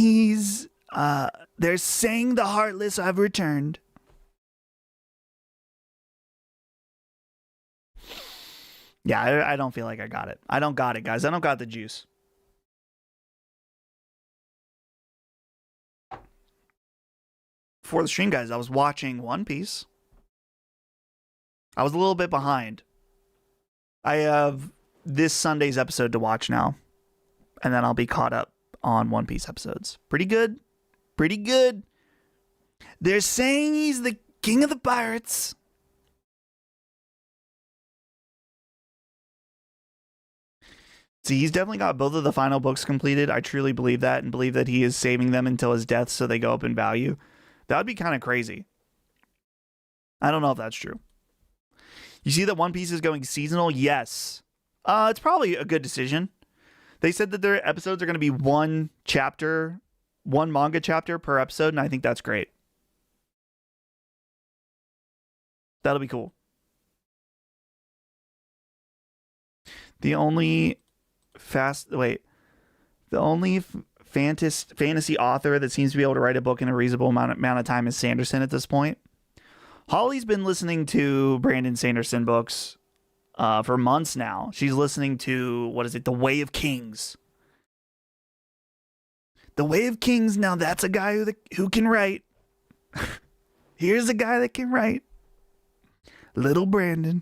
they're saying the heartless have returned. Yeah, I don't feel like I got it. I don't got it, guys. I don't got the juice. Before the stream, guys, I was watching One Piece. I was a little bit behind. I have this Sunday's episode to watch now, and then I'll be caught up on One Piece episodes. Pretty good. Pretty good. They're saying he's the king of the pirates. See, he's definitely got both of the final books completed. I truly believe that, and believe that he is saving them until his death so they go up in value. That would be kind of crazy. I don't know if that's true. You see that One Piece is going seasonal? Yes. It's probably a good decision. They said that their episodes are going to be one manga chapter per episode, and I think that's great. That'll be cool. The only fantasy author that seems to be able to write a book in a reasonable amount of time is Sanderson at this point. Holly's been listening to Brandon Sanderson books for months now. She's listening to, The Way of Kings. The Way of Kings, now that's a guy who can write. Here's a guy that can write. Little Brandon.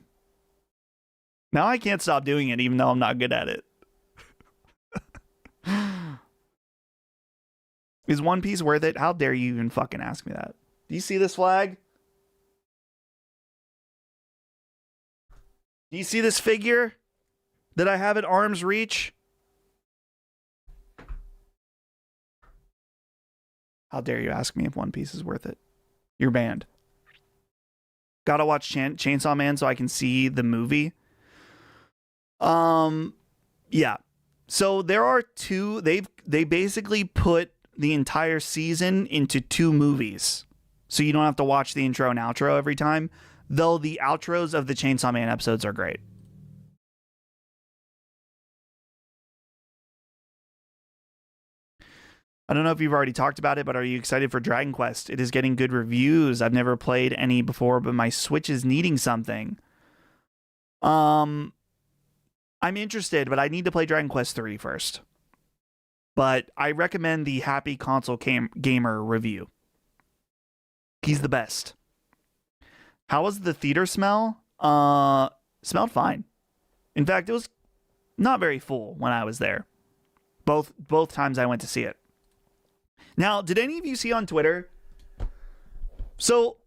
Now I can't stop doing it even though I'm not good at it. Is One Piece worth it? How dare you even fucking ask me that? Do you see this flag? Do you see this figure that I have at arm's reach? How dare you ask me if One Piece is worth it? You're banned. Gotta watch Chainsaw Man so I can see the movie. Yeah. So there are two. They basically put the entire season into 2 movies, so you don't have to watch the intro and outro every time. Though the outros of the Chainsaw Man episodes are great. I don't know if you've already talked about it, but are you excited for Dragon Quest? It is getting good reviews. I've never played any before, but my Switch is needing something. I'm interested, but I need to play Dragon Quest 3 first. But I recommend the Happy Console Gamer review. He's the best. How was the theater smell? Smelled fine. In fact, it was not very full when I was there. Both times I went to see it. Now, did any of you see on Twitter? So,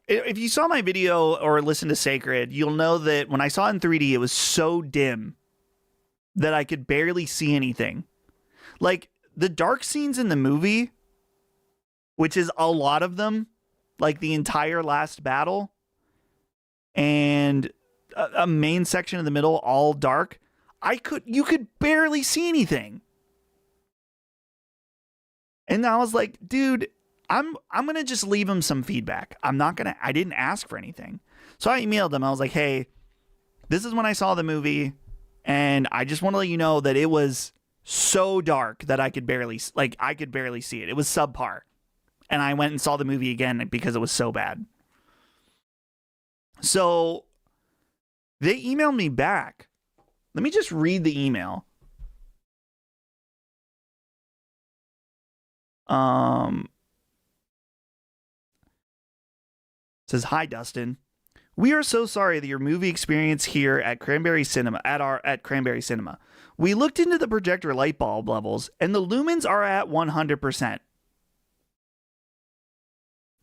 if you saw my video or listened to Sacred, you'll know that when I saw it in 3D, it was so dim that I could barely see anything. Like, the dark scenes in the movie, which is a lot of them, like the entire last battle, and a main section in the middle, all dark, you could barely see anything. And I was like, dude, I'm going to just leave him some feedback. I didn't ask for anything. So I emailed him. I was like, hey, this is when I saw the movie, and I just want to let you know that it was so dark that I could barely see it. It was subpar. And I went and saw the movie again because it was so bad. So they emailed me back. Let me just read the email. Um, says, hi, Dustin. We are so sorry that your movie experience here at Cranberry Cinema at Cranberry Cinema. We looked into the projector light bulb levels and the lumens are at 100%.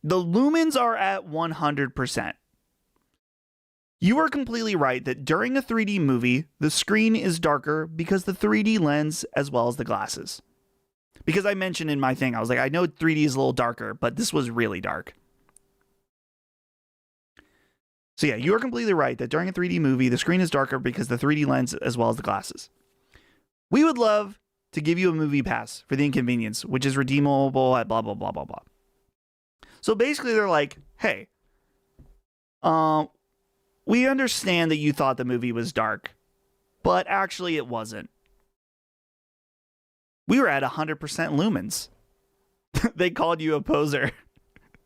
The lumens are at 100%. You are completely right that during a 3D movie, the screen is darker because the 3D lens as well as the glasses. Because I mentioned in my thing, I was like, I know 3D is a little darker, but this was really dark. So yeah, you are completely right that during a 3D movie, the screen is darker because the 3D lens as well as the glasses. We would love to give you a movie pass for the inconvenience, which is redeemable at blah, blah, blah, blah, blah. So basically they're like, hey, we understand that you thought the movie was dark, but actually it wasn't. We were at 100% lumens. They called you a poser.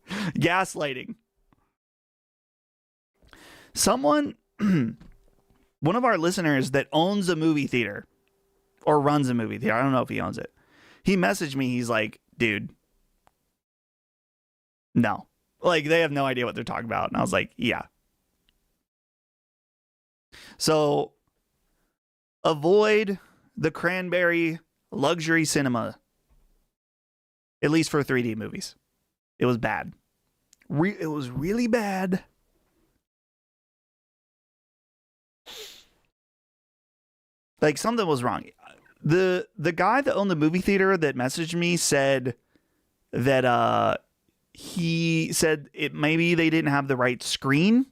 Gaslighting. Someone, one of our listeners that owns a movie theater or runs a movie theater, I don't know if he owns it. He messaged me. He's like, dude, no. Like, they have no idea what they're talking about. And I was like, yeah. So avoid the Cranberry luxury cinema, at least for 3D movies. It was bad. It was really bad. Like, something was wrong. The guy that owned the movie theater that messaged me said that he said it maybe they didn't have the right screen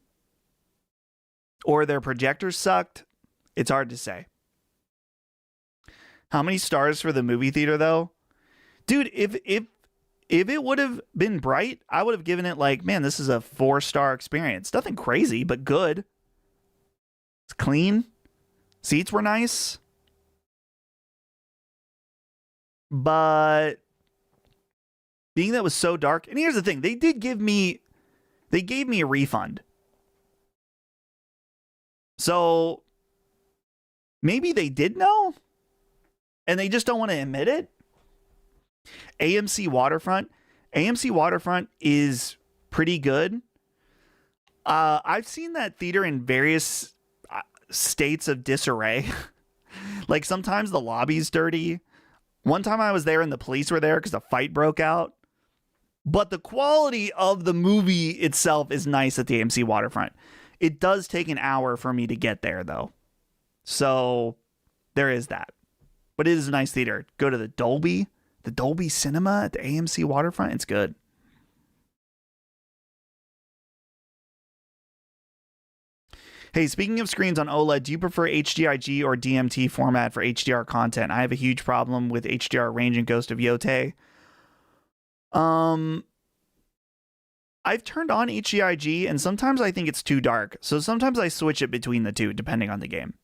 or their projectors sucked. It's hard to say. How many stars for the movie theater though? Dude, if it would have been bright, I would have given it like, man, this is a 4-star experience. Nothing crazy, but good. It's clean. Seats were nice. But being that it was so dark, and here's the thing, they gave me a refund. So maybe they did know and they just don't want to admit it. AMC Waterfront is pretty good. I've seen that theater in various states of disarray. Like, sometimes the lobby's dirty. One time I was there and the police were there because a fight broke out. But the quality of the movie itself is nice at the AMC Waterfront. It does take an hour for me to get there, though. So there is that. But it is a nice theater. Go to the Dolby Cinema at the AMC Waterfront. It's good. Hey, speaking of screens on OLED, do you prefer HDIG or DMT format for HDR content? I have a huge problem with HDR range in Ghost of Yotei. I've turned on HDIG, and sometimes I think it's too dark. So sometimes I switch it between the two, depending on the game.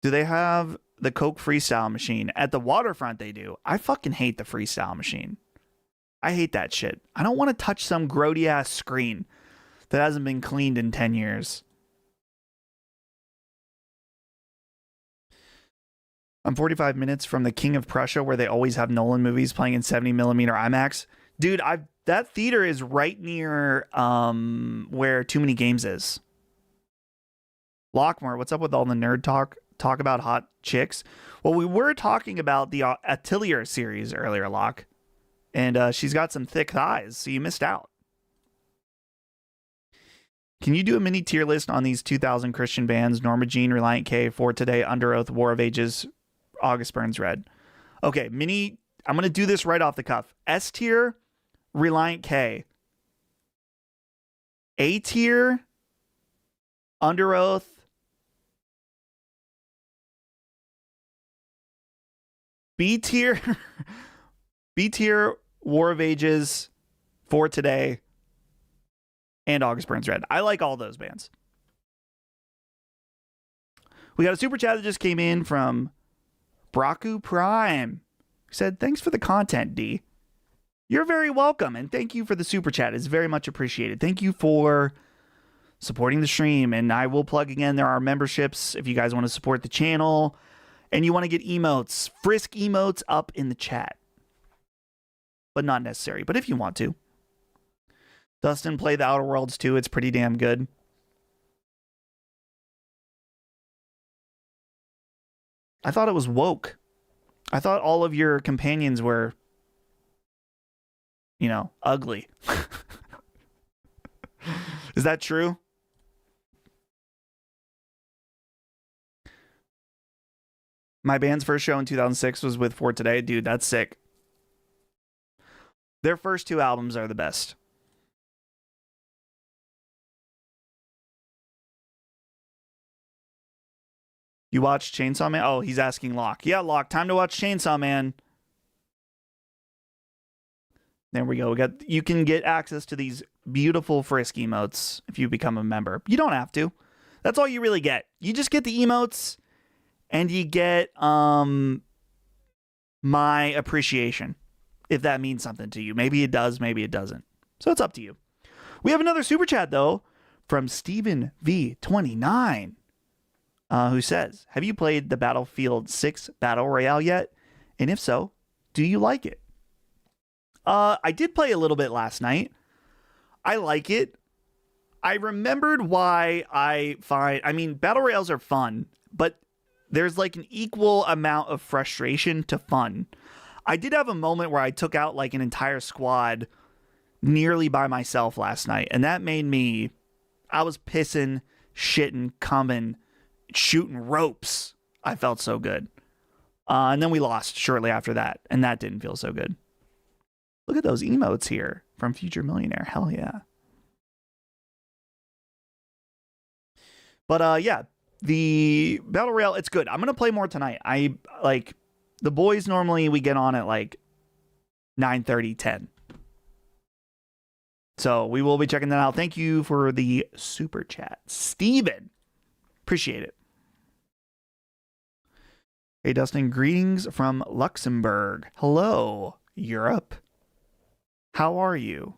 Do they have the Coke Freestyle machine? At the Waterfront, they do. I fucking hate the Freestyle machine. I hate that shit. I don't want to touch some grody ass screen that hasn't been cleaned in 10 years. I'm 45 minutes from the King of Prussia, where they always have Nolan movies playing in 70mm IMAX. Dude, that theater is right near where Too Many Games is. Lockmore, what's up with all the nerd talk about hot chicks? Well, we were talking about the Atelier series earlier, Locke. And she's got some thick thighs, so you missed out. Can you do a mini tier list on these 2000 Christian bands? Norma Jean, Reliant K, For Today, Under Oath, War of Ages, August Burns Red. Okay, I'm going to do this right off the cuff. S tier, Reliant K. A tier, Under Oath. B tier, War of Ages, For Today, and August Burns Red. I like all those bands. We got a super chat that just came in from Braku Prime, who said, thanks for the content, D. You're very welcome, and thank you for the super chat. It's very much appreciated. Thank you for supporting the stream, and I will plug again, there are memberships if you guys want to support the channel. and you want to get emotes, Frisk emotes up in the chat. But not necessary. But if you want to. Dustin, play the Outer Worlds 2. It's pretty damn good. I thought it was woke. I thought all of your companions were, you know, ugly. Is that true? My band's first show in 2006 was with For Today. Dude, that's sick. Their first 2 albums are the best. You watched Chainsaw Man? Oh, he's asking Locke. Yeah, Locke, time to watch Chainsaw Man. There we go. You can get access to these beautiful Frisk emotes if you become a member. You don't have to. That's all you really get. You just get the emotes and you get my appreciation, if that means something to you. Maybe it does, maybe it doesn't. So it's up to you. We have another super chat, though, from Stephen V29, who says, have you played the Battlefield 6 Battle Royale yet? And if so, do you like it? I did play a little bit last night. I like it. I remembered why I mean, Battle Royales are fun, but there's like an equal amount of frustration to fun. I did have a moment where I took out like an entire squad nearly by myself last night, and that made me, I was pissing, shitting, coming, shooting ropes. I felt so good. And then we lost shortly after that, and that didn't feel so good. Look at those emotes here from Future Millionaire. Hell yeah. But yeah, the Battle Royale, it's good. I'm going to play more tonight. I like the boys normally we get on at like 9:30, 10. So we will be checking that out. Thank you for the super chat, Steven. Appreciate it. Hey, Dustin, greetings from Luxembourg. Hello, Europe. How are you?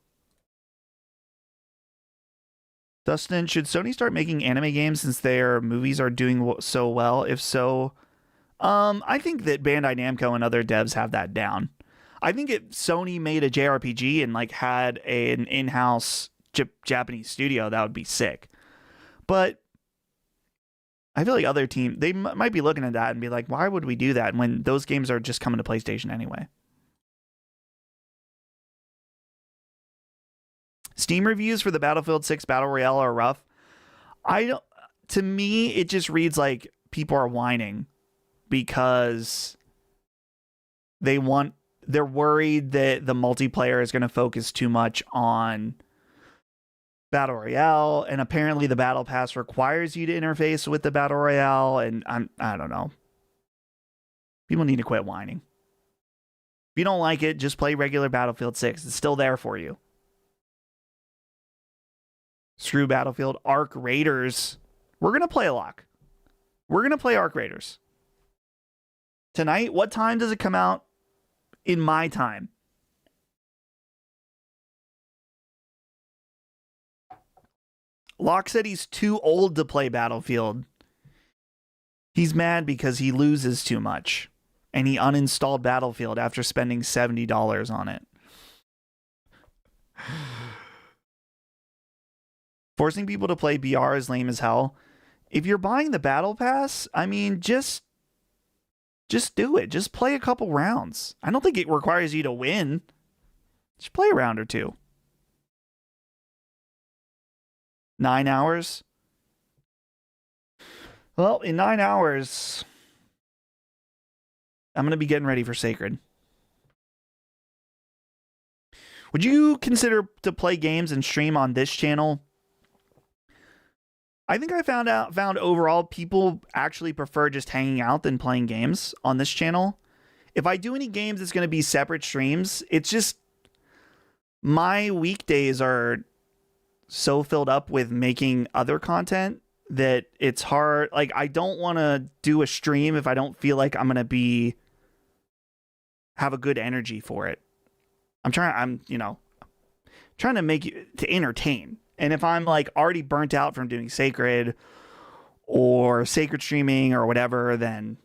Dustin, should Sony start making anime games since their movies are doing so well? If so, I think that Bandai Namco and other devs have that down. I think if Sony made a JRPG and like had an in-house Japanese studio, that would be sick. But I feel like other teams, they might be looking at that and be like, why would we do that when those games are just coming to PlayStation anyway? Steam reviews for the Battlefield 6 Battle Royale are rough. To me, it just reads like people are whining because they're worried that the multiplayer is going to focus too much on Battle Royale, and apparently the Battle Pass requires you to interface with the Battle Royale, and I don't know. People need to quit whining. If you don't like it, just play regular Battlefield 6. It's still there for you. Screw Battlefield. Arc Raiders. We're going to play a lot. We're going to play Arc Raiders. Tonight, what time does it come out in my time? Locke said he's too old to play Battlefield. He's mad because he loses too much. And he uninstalled Battlefield after spending $70 on it. Forcing people to play BR is lame as hell. If you're buying the Battle Pass, I mean, just do it. Just play a couple rounds. I don't think it requires you to win. Just play a round or two. 9 hours? Well, in 9 hours, I'm going to be getting ready for Sacred. Would you consider to play games and stream on this channel? I think I found overall people actually prefer just hanging out than playing games on this channel. If I do any games, it's going to be separate streams. It's just my weekdays are so filled up with making other content that it's hard. Like, I don't want to do a stream if I don't feel like I'm going to have a good energy for it. I'm trying to make you to entertain. And if I'm like already burnt out from doing Sacred or Sacred streaming or whatever, then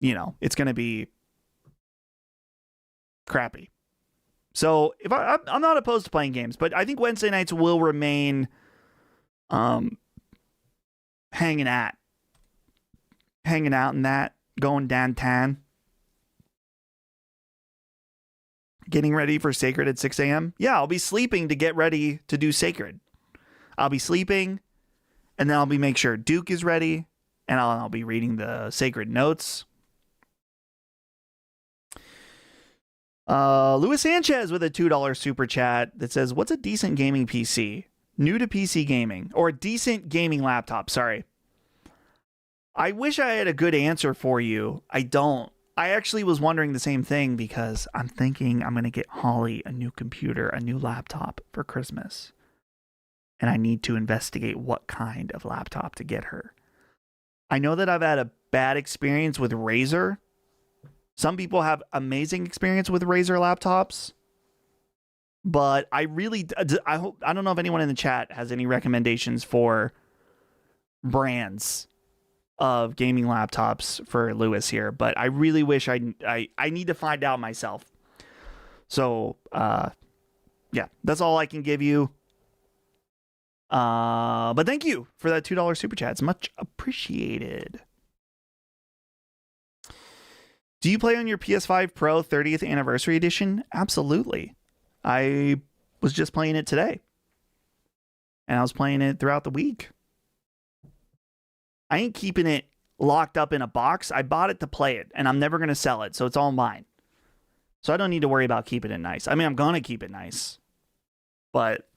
it's going to be crappy. So if I'm not opposed to playing games, but I think Wednesday nights will remain hanging out in that, going downtown, getting ready for Sacred at 6 a.m. Yeah, I'll be sleeping to get ready to do Sacred. I'll be sleeping, and then I'll be make sure Duke is ready, and I'll be reading the Sacred notes. Luis Sanchez with a $2 super chat that says, what's a decent gaming PC? New to PC gaming, or a decent gaming laptop, sorry. I wish I had a good answer for you. I don't. I actually was wondering the same thing because I'm thinking I'm going to get Holly a new computer, a new laptop for Christmas. And I need to investigate what kind of laptop to get her. I know that I've had a bad experience with Razer. Some people have amazing experience with Razer laptops. But I don't know if anyone in the chat has any recommendations for brands of gaming laptops for Lewis here, but I really wish I need to find out myself. So, yeah, that's all I can give you. But thank you for that $2 super chat. It's much appreciated. Do you play on your PS5 Pro 30th Anniversary Edition? Absolutely. I was just playing it today. And I was playing it throughout the week. I ain't keeping it locked up in a box. I bought it to play it, and I'm never going to sell it, so it's all mine. So I don't need to worry about keeping it nice. I mean, I'm going to keep it nice. But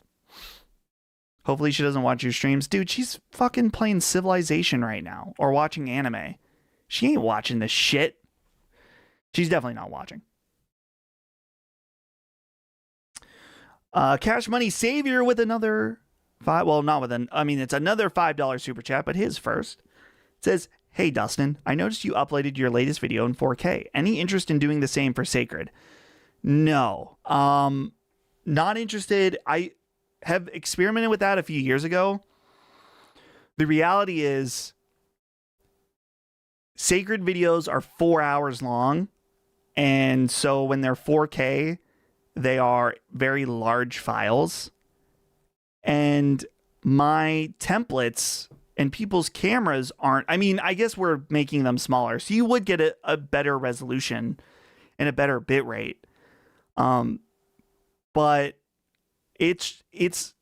hopefully she doesn't watch your streams. Dude, she's fucking playing Civilization right now, or watching anime. She ain't watching this shit. She's definitely not watching. Cash Money Savior with another it's another $5 super chat, but his first. It says, hey Dustin, I noticed you uploaded your latest video in 4K. Any interest in doing the same for Sacred? No. Not interested. I have experimented with that a few years ago. The reality is Sacred videos are 4 hours long. And so when they're 4K, they are very large files. And my templates and people's cameras aren't, I mean, I guess we're making them smaller. So you would get a better resolution and a better bit rate. But it's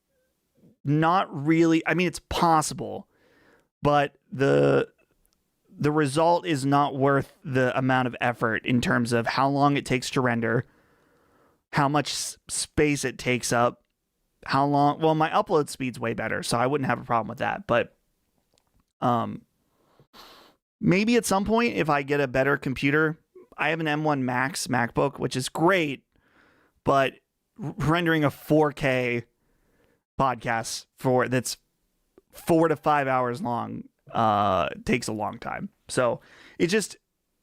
not really, I mean, it's possible, but the result is not worth the amount of effort in terms of how long it takes to render, how much space it takes up, how long. Well, my upload speed's way better, so I wouldn't have a problem with that. But maybe at some point, if I get a better computer, I have an M1 Max MacBook, which is great, but rendering a 4K podcast that's 4 to 5 hours long takes a long time. So it's just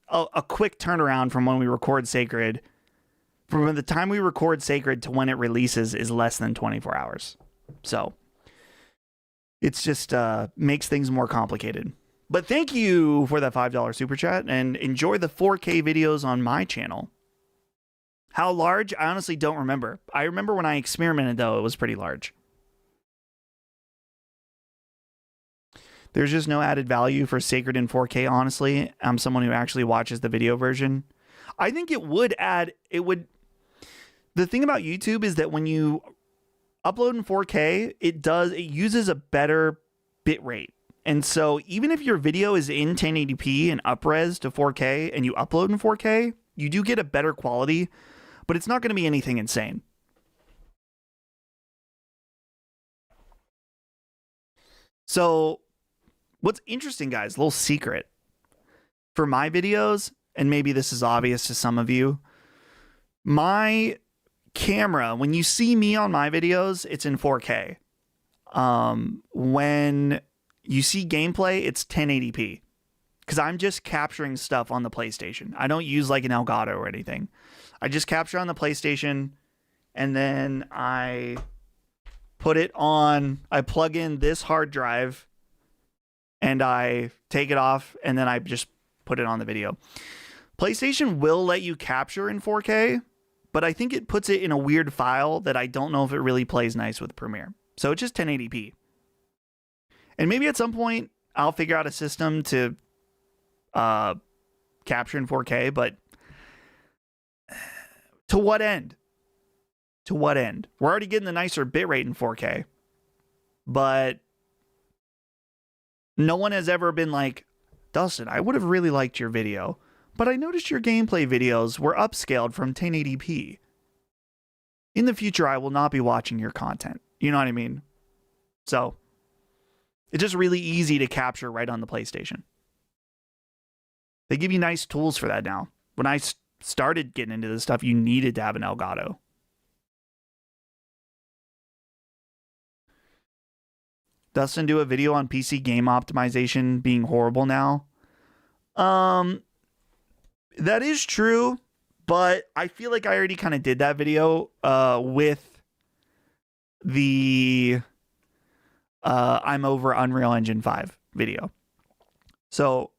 a quick turnaround from when we record Sacred. From the time we record Sacred to when it releases is less than 24 hours. So it's just makes things more complicated. But thank you for that $5 super chat, and enjoy the 4K videos on my channel. How large? I honestly don't remember. I remember when I experimented, though, it was pretty large. There's just no added value for Sacred in 4K, honestly. I'm someone who actually watches the video version. I think it would add, the thing about YouTube is that when you upload in 4K, it uses a better bit rate. And so even if your video is in 1080p and up-res to 4K and you upload in 4K, you do get a better quality, but it's not going to be anything insane. So what's interesting, guys, little secret for my videos, and maybe this is obvious to some of you, my camera, when you see me on my videos, it's in 4K. When you see gameplay, it's 1080p because I'm just capturing stuff on the PlayStation. I don't use like an Elgato or anything. I just capture on the PlayStation, and then I put it on, I plug in this hard drive and I take it off, and then I just put it on the video. PlayStation will let you capture in 4K, but I think it puts it in a weird file that I don't know if it really plays nice with Premiere. So it's just 1080p. And maybe at some point I'll figure out a system to capture in 4K, but to what end? To what end? We're already getting the nicer bitrate in 4K, but no one has ever been like, Dustin, I would have really liked your video, but I noticed your gameplay videos were upscaled from 1080p. In the future, I will not be watching your content. You know what I mean? So it's just really easy to capture right on the PlayStation. They give you nice tools for that now. When I started getting into this stuff, you needed to have an Elgato. Dustin do a video on PC game optimization being horrible now. That is true, but I feel like I already kind of did that video with the I'm over Unreal Engine 5 video. So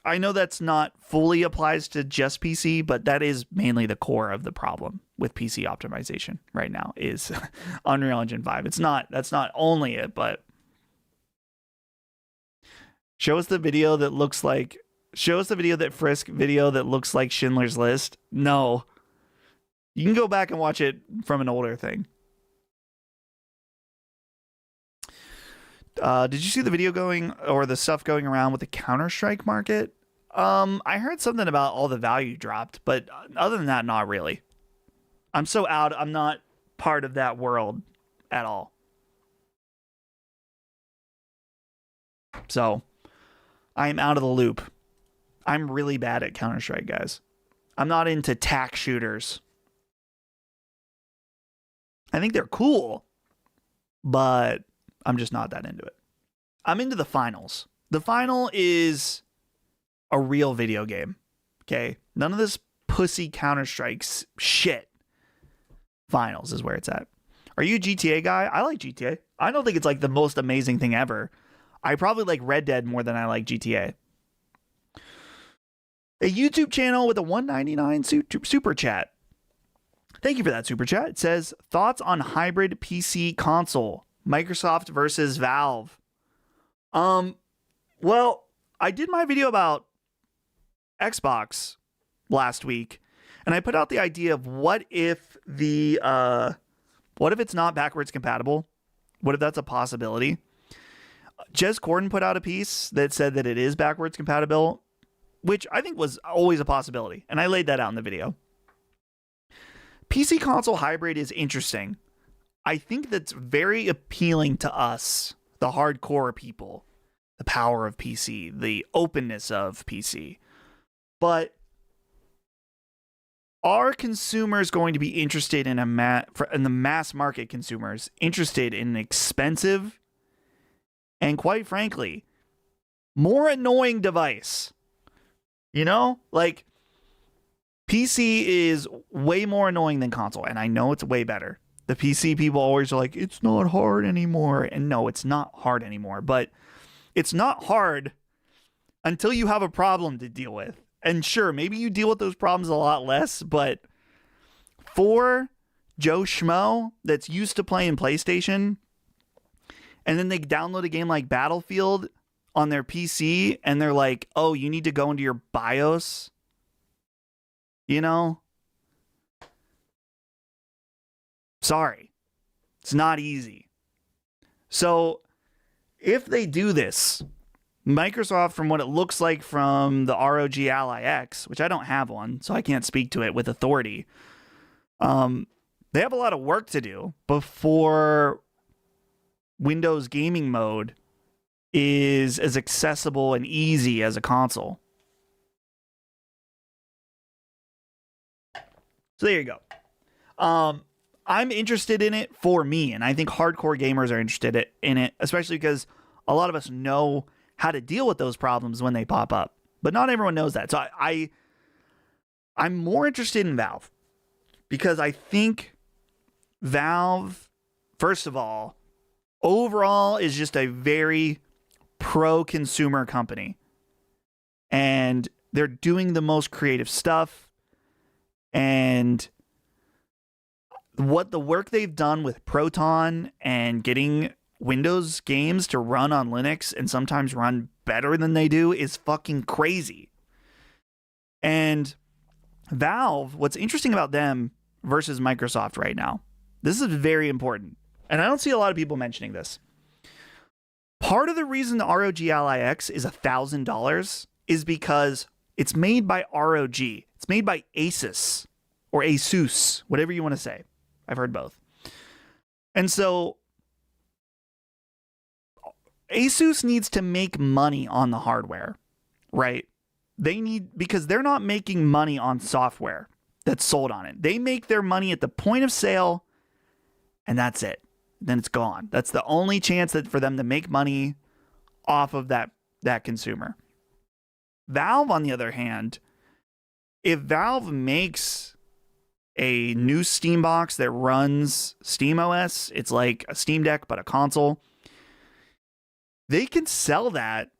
I know that's not fully applies to just PC, but that is mainly the core of the problem with PC optimization right now is Unreal Engine 5. That's not only it, but show us the video that Frisk video that looks like Schindler's List. No. You can go back and watch it from an older thing. Did you see the video the stuff going around with the Counter-Strike market? I heard something about all the value dropped, but other than that, not really. I'm so out. I'm not part of that world at all. So I'm out of the loop. I'm really bad at Counter-Strike, guys. I'm not into tac shooters. I think they're cool, but I'm just not that into it. I'm into the finals. The final is a real video game. Okay? None of this pussy Counter-Strike shit. Finals is where it's at. Are you a GTA guy? I like GTA. I don't think it's like the most amazing thing ever. I probably like Red Dead more than I like GTA. A YouTube channel with a $1.99 super chat. Thank you for that super chat. It says, thoughts on hybrid PC console, Microsoft versus Valve. Well, I did my video about Xbox last week, and I put out the idea of what if it's not backwards compatible? What if that's a possibility? Jez Corden put out a piece that said that it is backwards compatible, which I think was always a possibility, and I laid that out in the video. PC console hybrid is interesting. I think that's very appealing to us, the hardcore people, the power of PC, the openness of PC. But are consumers going to be interested in in the mass market consumers interested in an expensive and, quite frankly, more annoying device? You know, like PC is way more annoying than console, and I know it's way better. The PC people always are like, it's not hard anymore. And no, it's not hard anymore, but it's not hard until you have a problem to deal with. And sure, maybe you deal with those problems a lot less, but for Joe Schmo that's used to playing PlayStation, and then they download a game like Battlefield on their PC, and they're like, oh, you need to go into your BIOS, you know? Sorry. It's not easy. So if they do this, Microsoft, from what it looks like from the ROG Ally X, which I don't have one, so I can't speak to it with authority, they have a lot of work to do before Windows gaming mode is as accessible and easy as a console. So there you go. I'm interested in it for me, and I think hardcore gamers are interested in it, especially because a lot of us know how to deal with those problems when they pop up. But not everyone knows that. So I'm more interested in Valve because I think Valve, first of all, overall is just a very pro-consumer company. And They're doing the most creative stuff. And what the work they've done with Proton and getting Windows games to run on Linux and sometimes run better than they do is fucking crazy. And Valve, what's interesting about them versus Microsoft right now, this is very important. And I don't see a lot of people mentioning this. Part of the reason the ROG Ally X is $1,000 is because it's made by ROG. It's made by Asus or Asus, whatever you want to say. I've heard both. And so Asus needs to make money on the hardware, right? Because they're not making money on software that's sold on it. They make their money at the point of sale, and that's it. Then it's gone. That's the only chance for them to make money off of that consumer. Valve, on the other hand, if Valve makes a new Steam box that runs SteamOS, it's like a Steam Deck but a console, they can sell that,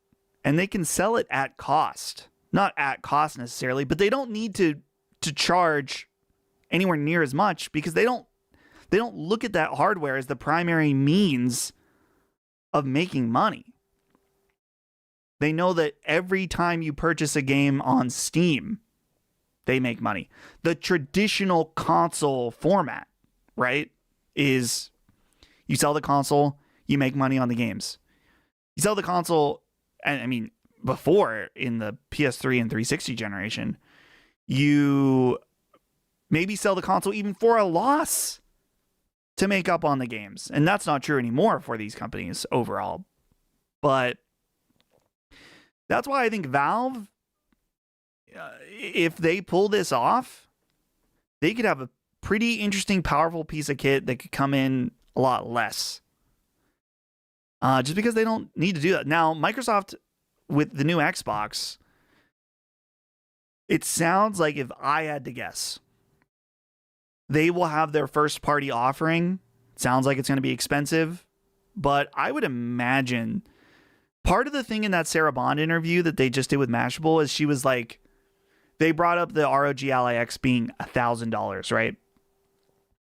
and they can sell it at cost. Not at cost necessarily, but they don't need to charge anywhere near as much because they don't look at that hardware as the primary means of making money. They know that every time you purchase a game on Steam, they make money. The traditional console format, right, is you sell the console, you make money on the games. You sell the console, and I mean, before in the PS3 and 360 generation, you maybe sell the console even for a loss to make up on the games. And that's not true anymore for these companies overall. But that's why I think Valve, if they pull this off, they could have a pretty interesting, powerful piece of kit that could come in a lot less. Just because they don't need to do that. Now, Microsoft, with the new Xbox, it sounds like, if I had to guess, they will have their first party offering. Sounds like it's going to be expensive, but I would imagine part of the thing in that Sarah Bond interview that they just did with Mashable is she was like, they brought up the ROG Ally X being $1,000, right?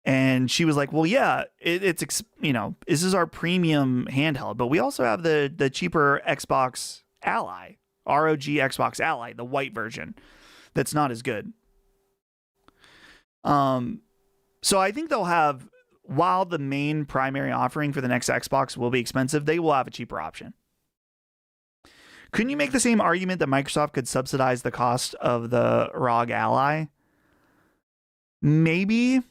And she was like, well, yeah, it's this is our premium handheld, but we also have the cheaper Xbox Ally, ROG Xbox Ally, the white version that's not as good. So I think they'll have, while the main primary offering for the next Xbox will be expensive, they will have a cheaper option. Couldn't you make the same argument that Microsoft could subsidize the cost of the ROG Ally? Maybe.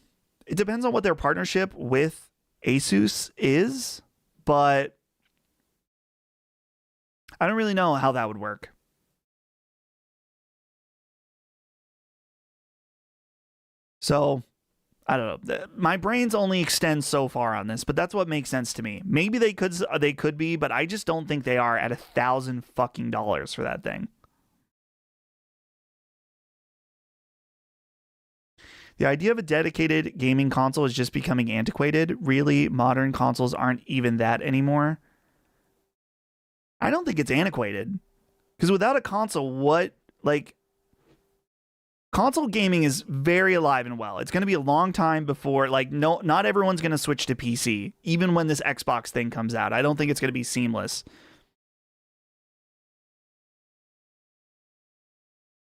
It depends on what their partnership with Asus is, but I don't really know how that would work. So, I don't know. My brains only extend so far on this, but that's what makes sense to me. Maybe they could be, but I just don't think they are at $1,000 fucking dollars for that thing. The idea of a dedicated gaming console is just becoming antiquated. Really, modern consoles aren't even that anymore. I don't think it's antiquated. Because without a console, console gaming is very alive and well. It's going to be a long time before, not everyone's going to switch to PC, even when this Xbox thing comes out. I don't think it's going to be seamless.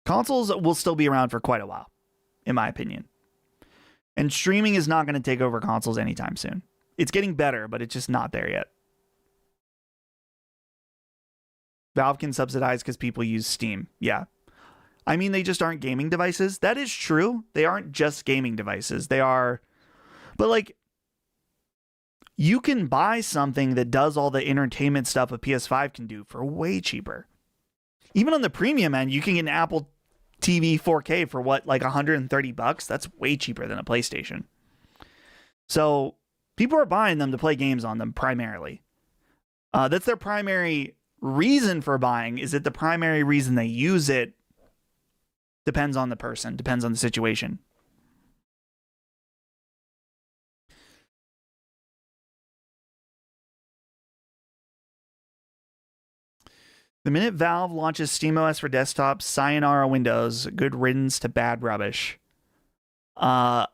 Consoles will still be around for quite a while, in my opinion. And streaming is not going to take over consoles anytime soon. It's getting better, but it's just not there yet. Valve can subsidize because people use Steam. Yeah. I mean, they just aren't gaming devices. That is true. They aren't just gaming devices. They are... But, you can buy something that does all the entertainment stuff a PS5 can do for way cheaper. Even on the premium end, you can get an Apple TV 4K for $130? That's way cheaper than a PlayStation. So people are buying them to play games on them primarily. That's their primary reason for buying. Is it the primary reason they use it? Depends on the person, depends on the situation. The minute Valve launches SteamOS for desktop, sayonara Windows. Good riddance to bad rubbish. I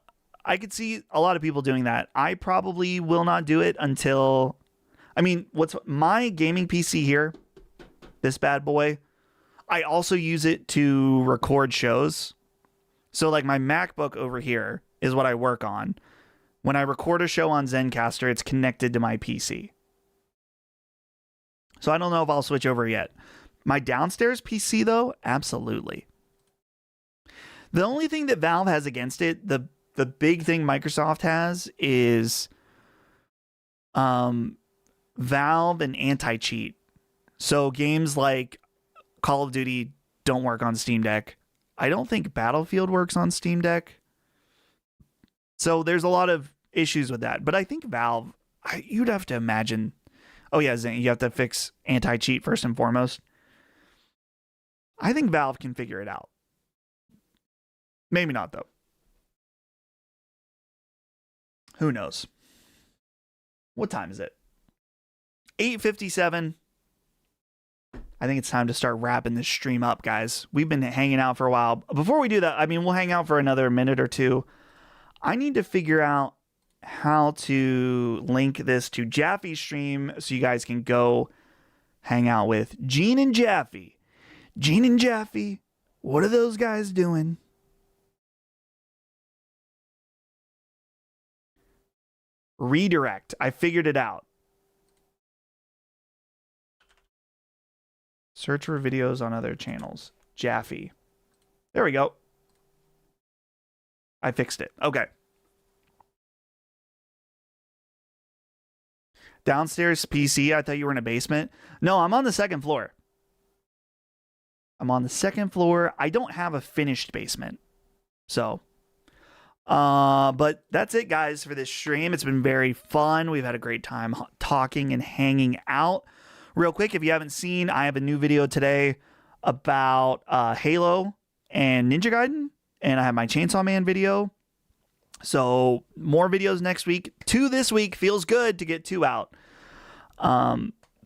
could see a lot of people doing that. I probably will not do it until... I mean, what's my gaming PC here? This bad boy. I also use it to record shows. So like my MacBook over here is what I work on. When I record a show on Zencastr, it's connected to my PC. So I don't know if I'll switch over yet. My downstairs PC though, absolutely. The only thing that Valve has against it, the big thing Microsoft has is Valve and anti-cheat. So games like Call of Duty don't work on Steam Deck. I don't think Battlefield works on Steam Deck. So there's a lot of issues with that. But I think Valve, you'd have to imagine. Oh yeah, Zane, you have to fix anti-cheat first and foremost. I think Valve can figure it out. Maybe not though. Who knows? What time is it? 8:57. I think it's time to start wrapping this stream up, guys. We've been hanging out for a while. Before we do that, I mean, we'll hang out for another minute or two. I need to figure out how to link this to Jaffe's stream so you guys can go hang out with Gene and Jaffe. Gene and Jaffe, what are those guys doing? Redirect. I figured it out. Search for videos on other channels. Jaffe. There we go. I fixed it. Okay. Downstairs PC. I thought you were in a basement. No, I'm on the second floor. I'm on the second floor. I don't have a finished basement. So, but that's it, guys, for this stream. It's been very fun. We've had a great time talking and hanging out. Real quick, if you haven't seen, I have a new video today about Halo and Ninja Gaiden, and I have my Chainsaw Man video. So more videos next week. 2 this week. Feels good to get 2 out.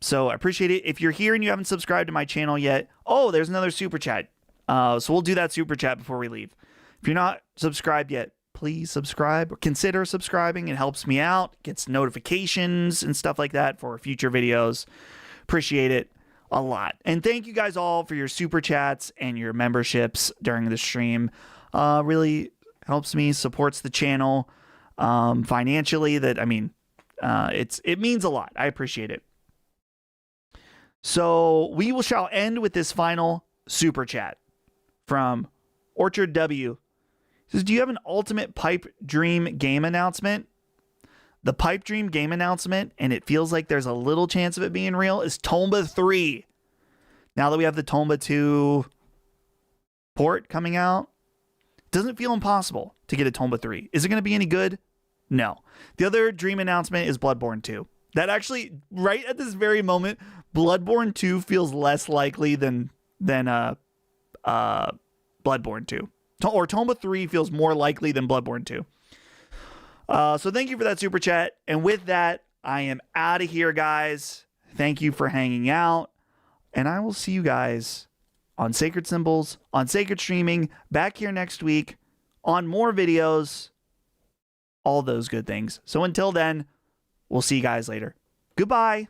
So I appreciate it. If you're here and you haven't subscribed to my channel yet, oh, there's another super chat. So we'll do that super chat before we leave. If you're not subscribed yet, please subscribe. Consider subscribing. It helps me out. Gets notifications and stuff like that for future videos. Appreciate it a lot. And thank you guys all for your super chats and your memberships during the stream. Really helps me, supports the channel financially. It means a lot. I appreciate it. So we shall end with this final super chat from Orchard W. It says, do you have an Ultimate Pipe Dream game announcement? The Pipe Dream game announcement, and it feels like there's a little chance of it being real, is Tomba 3. Now that we have the Tomba 2 port coming out, it doesn't feel impossible to get a Tomba 3. Is it going to be any good? No. The other Dream announcement is Bloodborne 2. That actually, right at this very moment, Bloodborne 2 feels less likely than Bloodborne 2. Or Tomba 3 feels more likely than Bloodborne 2. So thank you for that super chat. And with that, I am out of here, guys. Thank you for hanging out. And I will see you guys on Sacred Symbols, on Sacred Streaming, back here next week, on more videos, all those good things. So until then, we'll see you guys later. Goodbye.